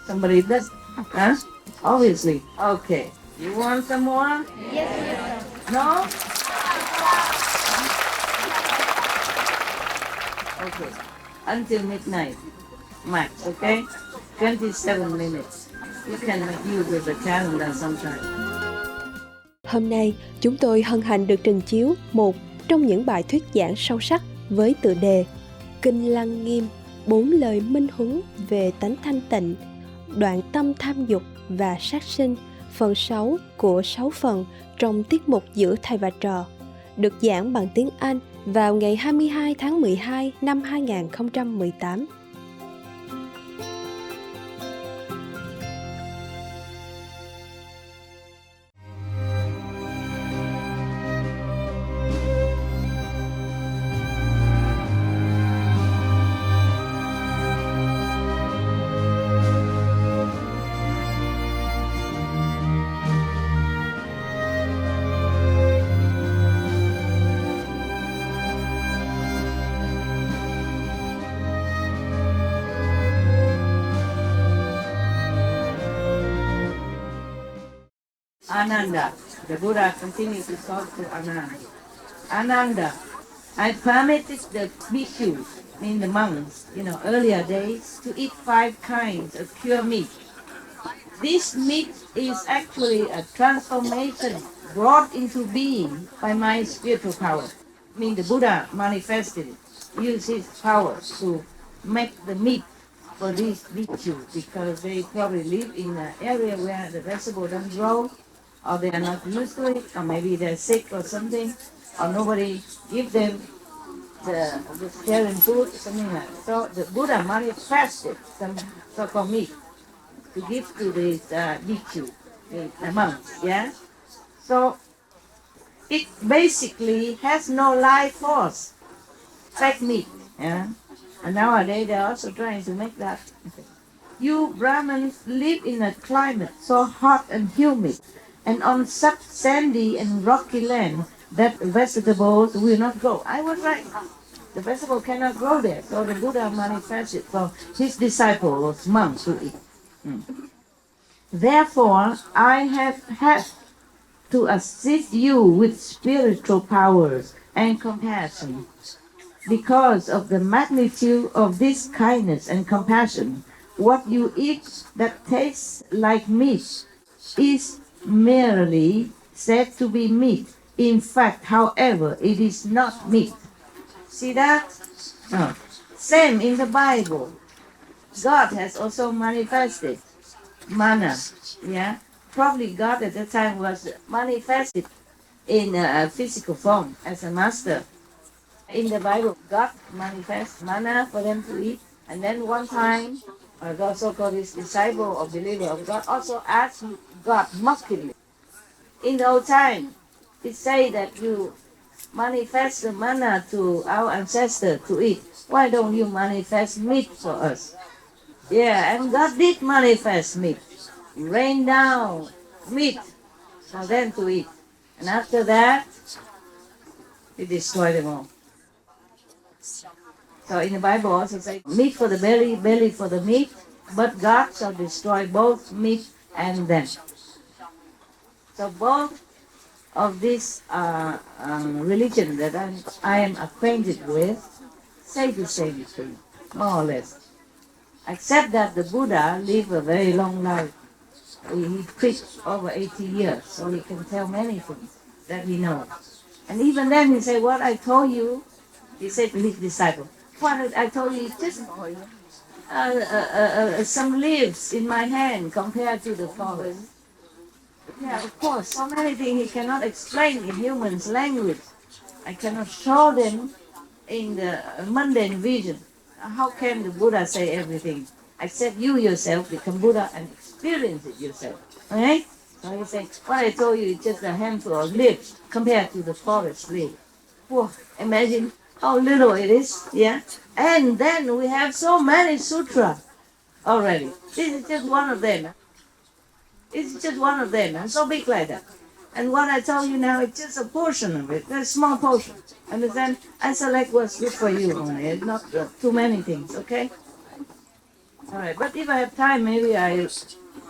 somebody does, huh? Obviously. Okay. You want some more? Yes. No? Okay. Until midnight. Max, okay? 27 minutes. You can make use of the calendar sometime. Hôm nay, chúng tôi hân hạnh được trình chiếu một trong những bài thuyết giảng sâu sắc với tựa đề Kinh Lăng Nghiêm, 4 lời minh huấn về tánh thanh tịnh, đoạn tâm tham dục và sát sinh, phần 6 của 6 phần trong tiết mục Giữa Thầy và Trò, được giảng bằng tiếng Anh vào ngày 22 tháng 12 năm 2018. Ananda. The Buddha continued to talk to Ananda. Ananda, I permitted the bhikkhus, mean the monks, earlier days, to eat 5 kinds of pure meat. This meat is actually a transformation brought into being by my spiritual power. The Buddha manifested it, used his power to make the meat for these bhikkhus because they probably live in an area where the vegetable doesn't grow, or they are not used to it, or maybe they're sick or something, or nobody give them the vegetarian food, something like that. So the Buddha manifested some so-called meat to give to these bhikkhus, the monks, yeah? So it basically has no life force, fake meat, yeah? And nowadays they're also trying to make that. You Brahmins live in a climate so hot and humid, and on such sandy and rocky land that vegetables will not grow. I was right. The vegetable cannot grow there. So the Buddha manifested for his disciples, monks, to eat. Therefore, I have had to assist you with spiritual powers and compassion. Because of the magnitude of this kindness and compassion, what you eat that tastes like meat is merely said to be meat. In fact, however, it is not meat. See that? No. Same in the Bible. God has also manifested manna. Yeah? Probably God at that time was manifested in a physical form as a master. In the Bible, God manifests manna for them to eat. And then one time, God so-called his disciple or believer of God also asked God mockingly. In the old time, it say that you manifest the manna to our ancestors to eat. Why don't you manifest meat for us? Yeah, and God did manifest meat. Rain down meat for them to eat. And after that, he destroyed them all. So in the Bible also says, meat for the belly, belly for the meat, but God shall destroy both meat and them. So both of this religion that I am acquainted with say the same thing, more or less. Except that the Buddha lived a very long life. He preached over 80 years, so he can tell many things that we know. And even then he said, what I told you, he said to his disciple, what I told you is just some leaves in my hand compared to the forest. Yeah, of course, so many things he cannot explain in humans' language. I cannot show them in the mundane vision. How can the Buddha say everything? Except you yourself become Buddha and experience it yourself. Okay? So he said, what I told you is just a handful of leaves compared to the forest leaf. Whoa, imagine how little it is, yeah? And then we have so many sutras already. This is just one of them. It's just one of them, and so big like that. And what I tell you now is just a portion of it, a small portion. Understand? I select what's good for you only. It's not too many things, okay? All right, but if I have time, maybe I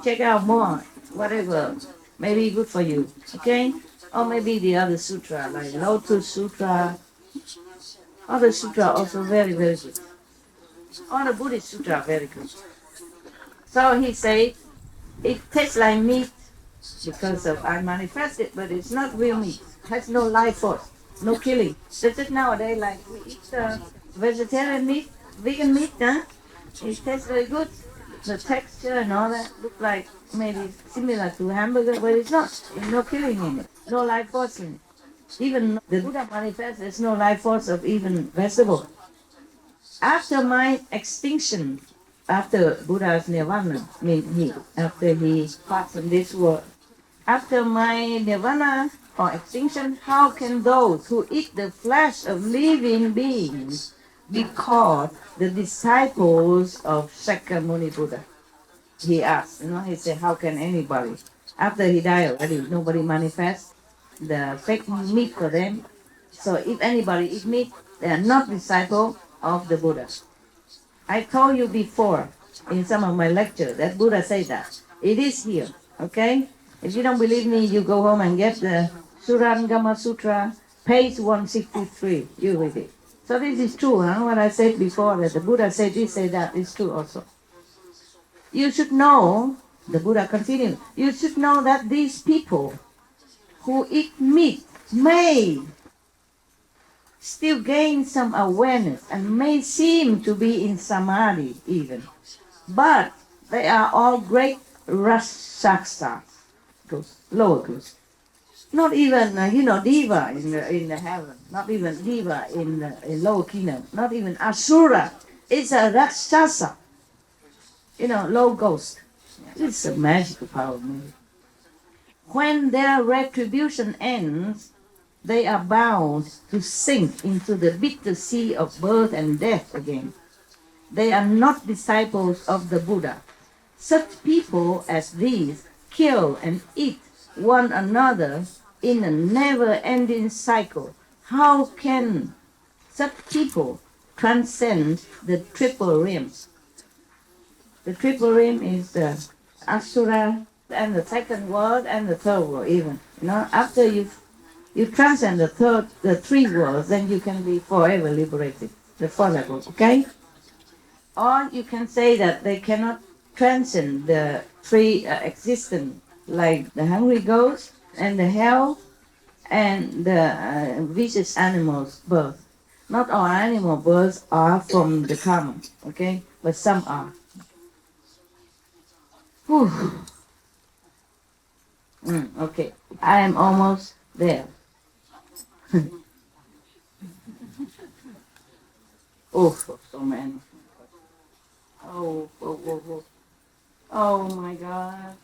check out more, whatever, maybe good for you, okay? Or maybe the other sutra, like Lotus Sutra. Other sutra also very, very good. All the Buddhist sutra are very good. So he said, it tastes like meat because of I manifest it, but it's not real meat. It has no life force, no killing. That's it nowadays, like we eat vegetarian meat, vegan meat, huh? It tastes very good. The texture and all that look like maybe similar to hamburger, but it's not. There's no killing in it, no life force in it. Even the Buddha manifests, there's no life force of even vegetable. After my extinction, after Buddha's nirvana, after he passed from this world, after my nirvana or extinction, how can those who eat the flesh of living beings be called the disciples of Shakyamuni Buddha? He asked, he said, how can anybody? After he died already, nobody manifests the fake meat for them. So if anybody eat meat, they are not disciple of the Buddha. I told you before in some of my lectures that Buddha said that. It is here, okay? If you don't believe me, you go home and get the Surangama Sutra, page 163. You read it. So this is true, huh? What I said before, that the Buddha said this, say that, is true also. You should know, the Buddha continued, you should know that these people who eat meat may still gain some awareness and may seem to be in samadhi even. But they are all great raksasa, lower ghosts. Not even, diva in the heaven. Not even diva in lower kingdom. Not even asura. It's a rakshasa. Low ghost. It's a magical power. When their retribution ends, they are bound to sink into the bitter sea of birth and death again. They are not disciples of the Buddha. Such people as these kill and eat one another in a never-ending cycle. How can such people transcend the triple realms? The triple realm is the Asura and the second world and the third world even. After you transcend the three worlds, then you can be forever liberated. The four levels, okay? Or you can say that they cannot transcend the three existence, like the hungry ghost and the hell and the vicious animals' birth. Not all animal births are from the karma, okay? But some are. Whew. Okay, I am almost there. So many. Oh my God.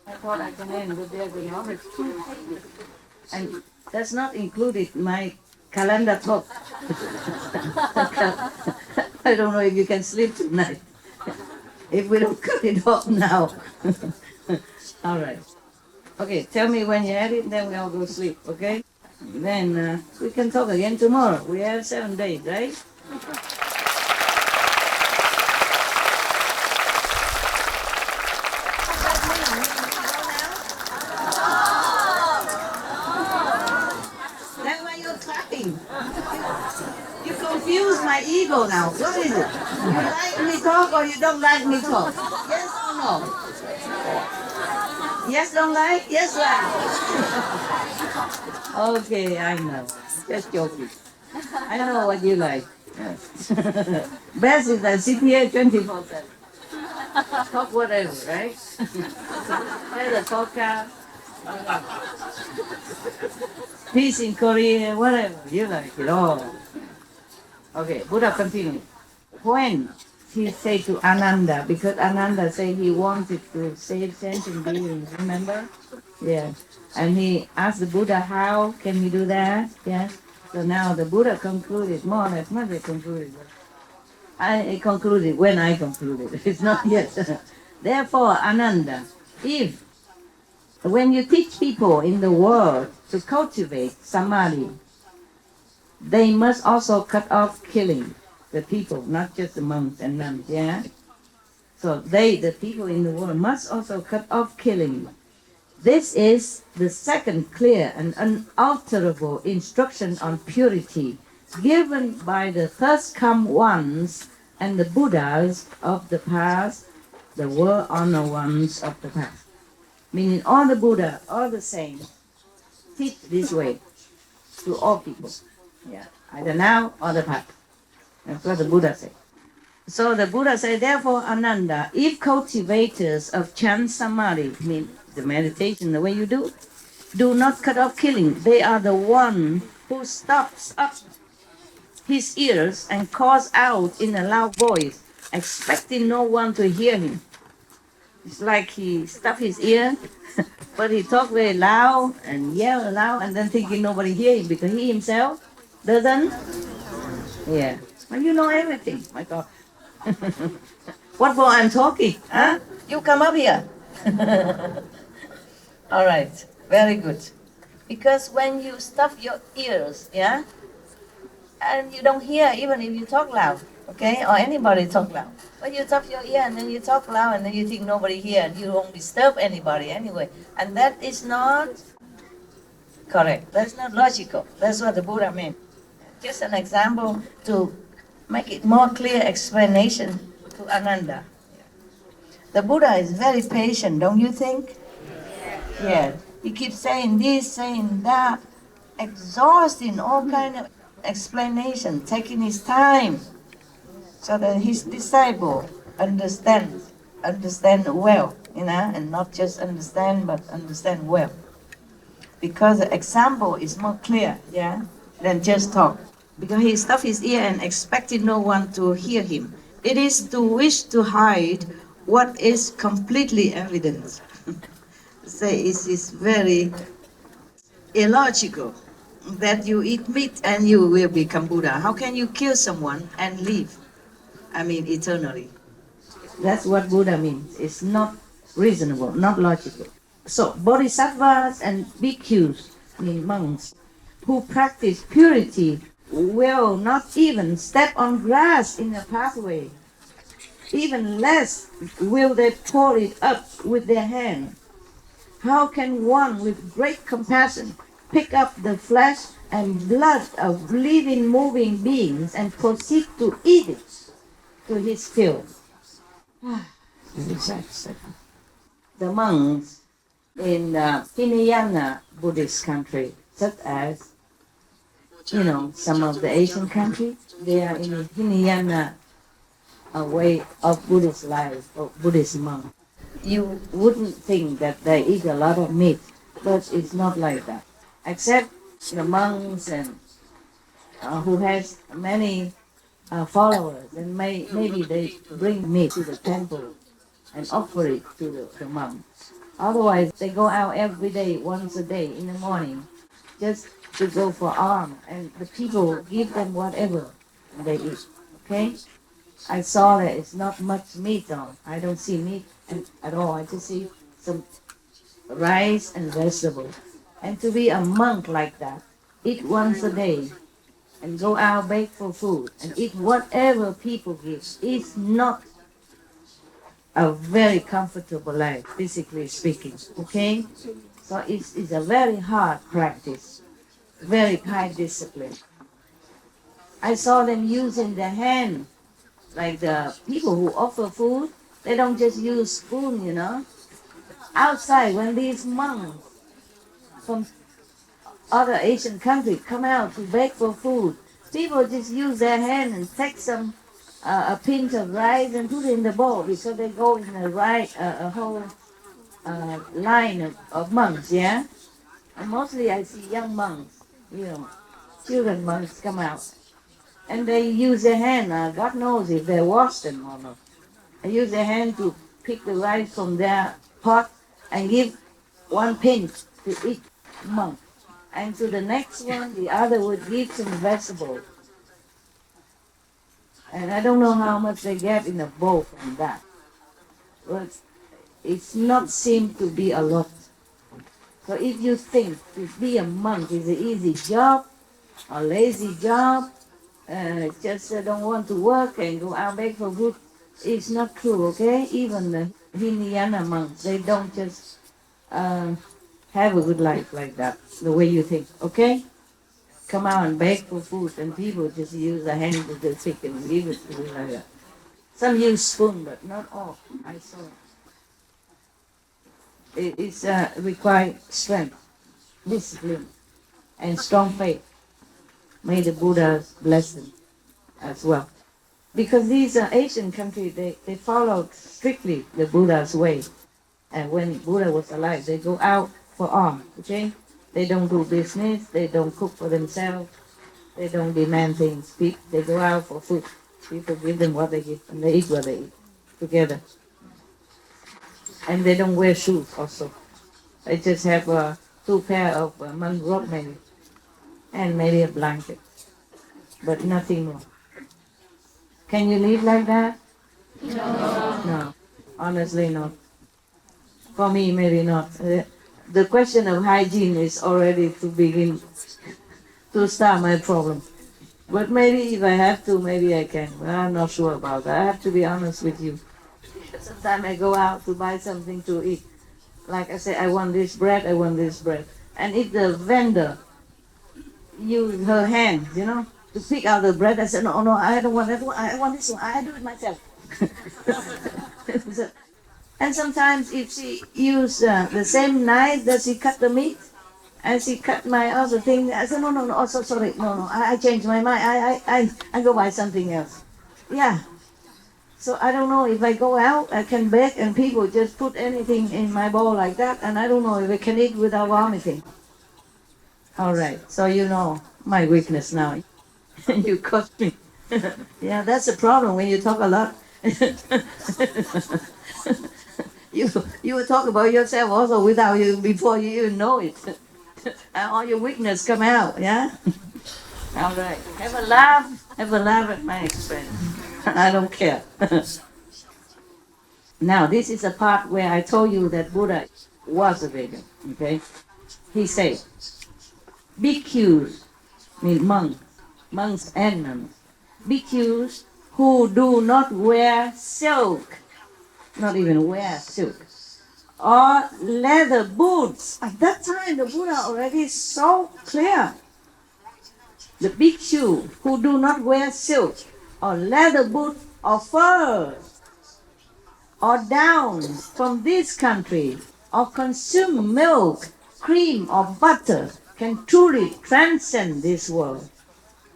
I thought I can end, but they're going on. It's too heavy. And that's not included my calendar talk. I don't know if you can sleep tonight. If we don't cut it off now. All right. Okay, tell me when you had it, then we all go sleep, okay? Then we can talk again tomorrow. We have 7 days, right? That's why you're clapping. You confuse my ego now. What is it? You like me talk or you don't like me talk? Yes or no? Yes, don't like? Yes, like. Okay, I know. Just joking. I know what you like. Yes. Best is that sit here 24/7. Talk whatever, right? Play the podcast. Peace in Korea, whatever. You like it all. Okay, Buddha continued. When he said to Ananda, because Ananda said he wanted to save sentient beings, remember? Yeah. And he asked the Buddha, how can he do that? Yeah. So now the Buddha concluded, more or less, not concluded. I concluded when I concluded. It's not yet. Therefore, Ananda, when you teach people in the world to cultivate samadhi, they must also cut off killing the people, not just the monks and nuns, yeah? So the people in the world, must also cut off killing. This is the second clear and unalterable instruction on purity given by the thus come ones and the Buddhas of the past, the world honor ones of the past. Meaning all the Buddha, all the saints, teach this way to all people. Yeah, either now or the past. That's what the Buddha said. So the Buddha said, therefore, Ananda, if cultivators of chant samadhi, mean the meditation, the way you do not cut off killing, they are the one who stops up his ears and calls out in a loud voice, expecting no one to hear him. It's like he stuffed his ear, but he talked very loud and yelled loud and then thinking nobody hear him because he himself doesn't. Yeah. Well, you know everything, my God. What for I'm talking? Huh? You come up here. All right. Very good. Because when you stuff your ears, yeah, and you don't hear even if you talk loud, okay? Or anybody talk loud. When you tap your ear and then you talk loud and then you think nobody hear and you won't disturb anybody anyway. And that is not correct. That's not logical. That's what the Buddha meant. Just an example to make it more clear explanation to Ananda. The Buddha is very patient, don't you think? Yeah. He keeps saying this, saying that, exhausting all kind of explanation, taking his time so that his disciple understand well, and not just understand but understand well. Because the example is more clear, than just talk. Because he stuffed his ear and expected no one to hear him. It is to wish to hide what is completely evident. Say it is very illogical that you eat meat and you will become Buddha. How can you kill someone and live? Eternally. That's what Buddha means. It's not reasonable, not logical. So, bodhisattvas and bhikkhus, monks, who practice purity will not even step on grass in a pathway. Even less will they pull it up with their hand. How can one with great compassion pick up the flesh and blood of living, moving beings and proceed to eat it to his fill? The monks in Hinayana Buddhist country, such as, some of the Asian countries, they are in the Hinayana way of Buddhist life, or Buddhist monk. You wouldn't think that they eat a lot of meat, but it's not like that. Except the monks and who has many followers, and maybe they bring meat to the temple and offer it to the monks. Otherwise, they go out every day, once a day in the morning, just to go for alms, and the people give them whatever they eat. Okay? I saw that it's not much meat on. I don't see meat at all. I just see some rice and vegetables. And to be a monk like that, eat once a day, and go out beg for food, and eat whatever people give, is not a very comfortable life, physically speaking. Okay? So it's a very hard practice, very high discipline. I saw them using their hand, like the people who offer food, they don't just use spoon, Outside, when these monks from other Asian countries come out to beg for food, people just use their hand and take some a pinch of rice and put it in the bowl, because they go in a whole line of monks, yeah? And mostly I see young monks, children monks come out. And they use their hand, God knows if they wash them or not. They use their hand to pick the rice from their pot and give one pinch to each monk. And to the next one, the other would give some vegetables. And I don't know how much they get in a bowl from that. But it's not seem to be a lot. So if you think to be a monk is an easy job, a lazy job, just don't want to work and go out beg for food, it's not true, okay? Even the Hinayana monks, they don't just have a good life like that, the way you think, okay? Come out and beg for food, and people just use a hand to the pick and give it to you like that. Some use spoon, but not all. I saw it. It's require strength, discipline, and strong faith. May the Buddha's blessing as well. Because these Asian countries, they followed strictly the Buddha's way. And when Buddha was alive, they go out for alms, okay? They don't do business, they don't cook for themselves, they don't demand things. They go out for food. People give them what they give, and they eat what they eat together. And they don't wear shoes also. They just have 2 pair of monk robe maybe, and maybe a blanket, but nothing more. Can you live like that? No, honestly not. For me, maybe not. The question of hygiene is already to begin to start my problem. But maybe if I have to, maybe I can. Well, I'm not sure about that. I have to be honest with you. Sometimes I go out to buy something to eat. Like I say, I want this bread, I want this bread. And if the vendor use her hand, to pick out the bread, I said, no, I don't want that one. I want this one. I do it myself. And sometimes if she use the same knife that she cut the meat, and she cut my other thing, I said, no, oh, so sorry, no, I changed my mind. I go buy something else. Yeah. So I don't know if I go out, I can beg and people just put anything in my bowl like that, and I don't know if I can eat without vomiting. All right, so you know my weakness now. You caught me. Yeah, that's the problem when you talk a lot. You will talk about yourself also without you before you even know it. And all your weakness come out, yeah? All right. Have a laugh at my expense. I don't care. Now, this is the part where I told you that Buddha was a vegan, okay? He said, bhikkhus, mean monks and nuns, bhikkhus who do not wear silk, not even wear silk, or leather boots. At that time, the Buddha already so clear. The bhikshu who do not wear silk, or leather boots, or fur, or down from this country, or consume milk, cream, or butter, can truly transcend this world.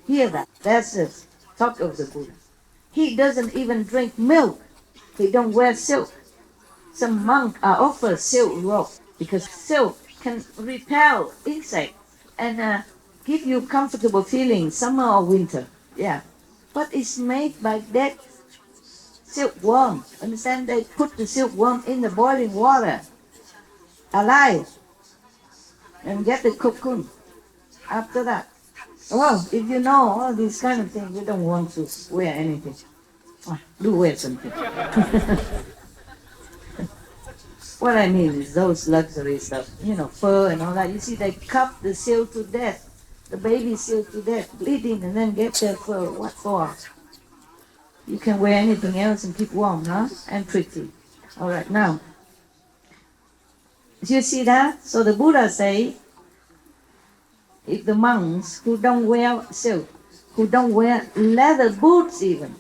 Hear that. That's the talk of the Buddha. He doesn't even drink milk. He don't wear silk. Some monks are offered silk robe because silk can repel insects and give you comfortable feeling summer or winter. Yeah. But it's made by that silkworm. Understand? They put the silkworm in the boiling water, alive, and get the cocoon. After that, well, if you know all these kind of things, you don't want to wear anything. Do wear something. What I mean is those luxury stuff, fur and all that. You see, they cut the seal to death, the baby seal to death, bleeding, and then get their fur. What for? You can wear anything else and keep warm, huh? And pretty. All right, now, do you see that? So the Buddha say, if the monks who don't wear silk, who don't wear leather boots even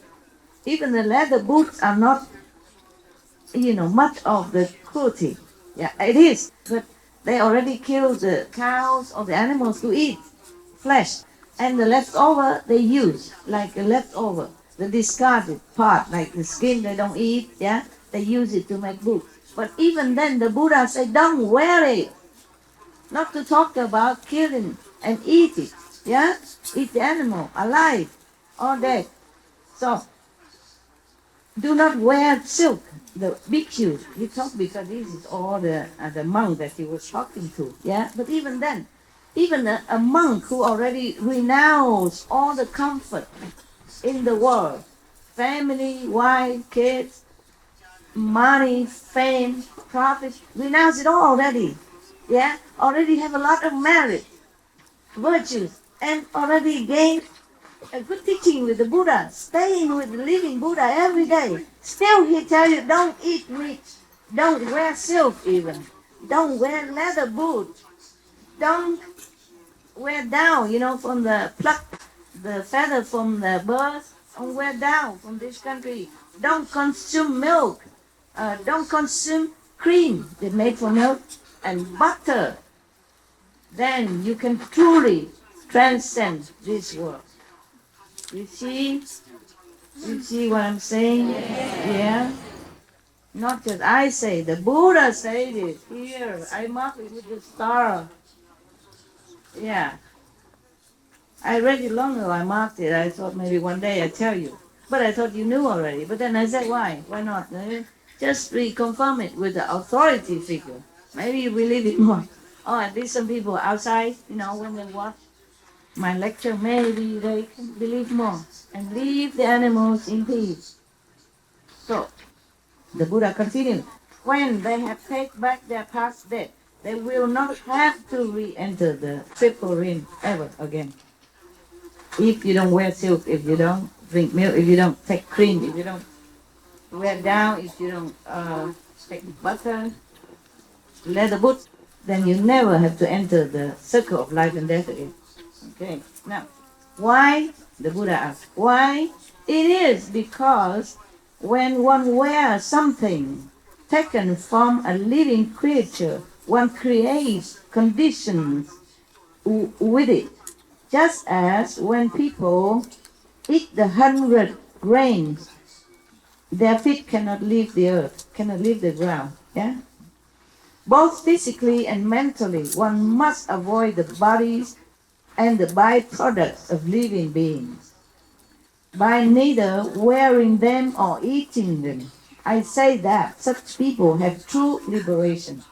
the leather boots are not, much of the cruelty. Yeah, it is, but they already kill the cows or the animals to eat flesh, and the leftover they use, like the leftover, the discarded part, like the skin they don't eat, yeah, they use it to make boots. But even then, the Buddha said, don't wear it. Not to talk about killing and eat it, yeah? Eat the animal, alive or dead. So, do not wear silk. The bhikkhus, he talked because this is all the monk that he was talking to, yeah? But even then, even a monk who already renounced all the comfort in the world, family, wife, kids, money, fame, profit, renounce it all already, yeah? Already have a lot of merit, virtues, and already gained a good teaching with the Buddha, staying with the living Buddha every day. Still he tell you, don't eat meat, don't wear silk even, don't wear leather boots, don't wear down, from the pluck the feather from the birds, don't wear down from this country. Don't consume milk, don't consume cream that's made from milk and butter. Then you can truly transcend this world. You see what I'm saying? Yeah? Not just I say, the Buddha said it. Here, I mark it with the star. Yeah. I read it long ago, I marked it. I thought maybe one day I'd tell you. But I thought you knew already. But then I said, why? Why not? Just reconfirm it with the authority figure. Maybe you believe it more. Oh, at least some people outside, when they watch my lecture, maybe they can believe more and leave the animals in peace. So, the Buddha continued, when they have paid back their past debt, they will not have to re-enter the triple ring ever again. If you don't wear silk, if you don't drink milk, if you don't take cream, if you don't wear down, if you don't take butter, leather boots, then you never have to enter the circle of life and death again. Okay, now, why? The Buddha asked, why? It is because when one wears something taken from a living creature, one creates conditions with it. Just as when people eat the 100 grains, their feet cannot leave the earth, cannot leave the ground. Yeah? Both physically and mentally, one must avoid the bodies and the byproducts of living beings by neither wearing them or eating them. I say that such people have true liberation.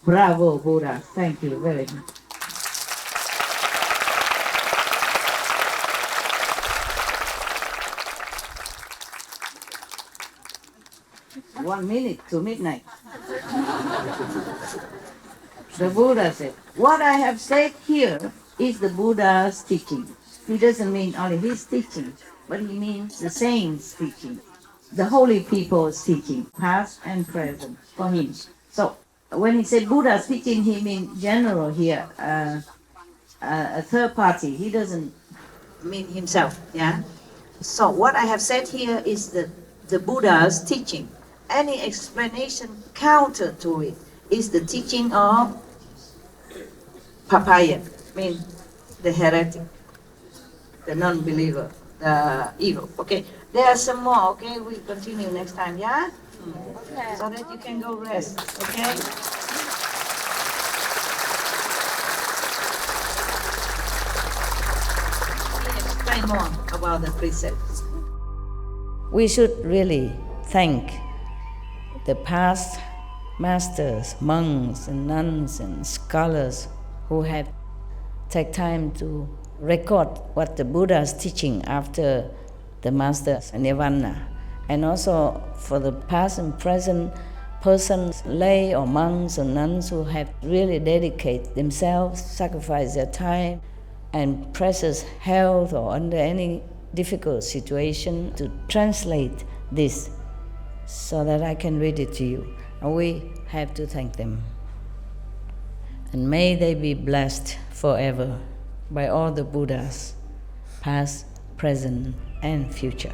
Bravo, Buddha. Thank you very much. One minute to midnight. The Buddha said, what I have said here is the Buddha's teaching. He doesn't mean only his teaching, but he means the saints' teaching, the holy people's teaching, past and present, for him. So when he said Buddha's teaching, he means general here, a third party. He doesn't mean himself, yeah? So what I have said here is the Buddha's teaching. Any explanation counter to it is the teaching of papaya, mean the heretic, the non-believer, the evil. Okay, there are some more. Okay, we'll continue next time. Yeah. Okay. So that you can go rest. Okay. Explain more about the precepts. We should really thank the past masters, monks and nuns and scholars who have taken time to record what the Buddha is teaching after the master's nirvana, and also for the past and present persons, lay or monks or nuns who have really dedicated themselves, sacrificed their time and precious health or under any difficult situation to translate this so that I can read it to you. And we have to thank them. And may they be blessed forever by all the Buddhas, past, present, and future.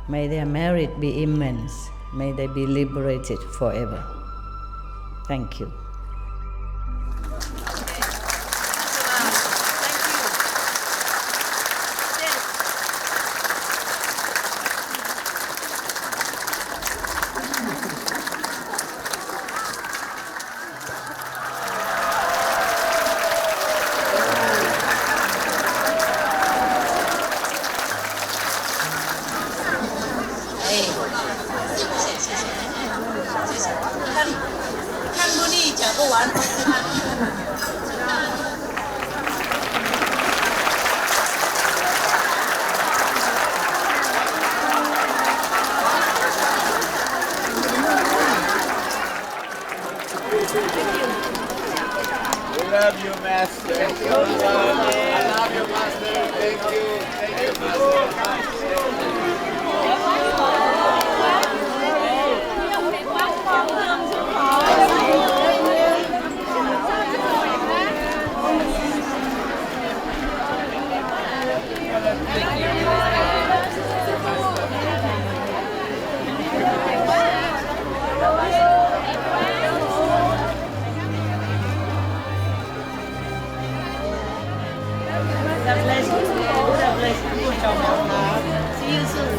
May their merit be immense. May they be liberated forever. Thank you. We love you, Master. I love you, Master. Thank you. Thank you, Master. God bless you. God bless you. See you soon.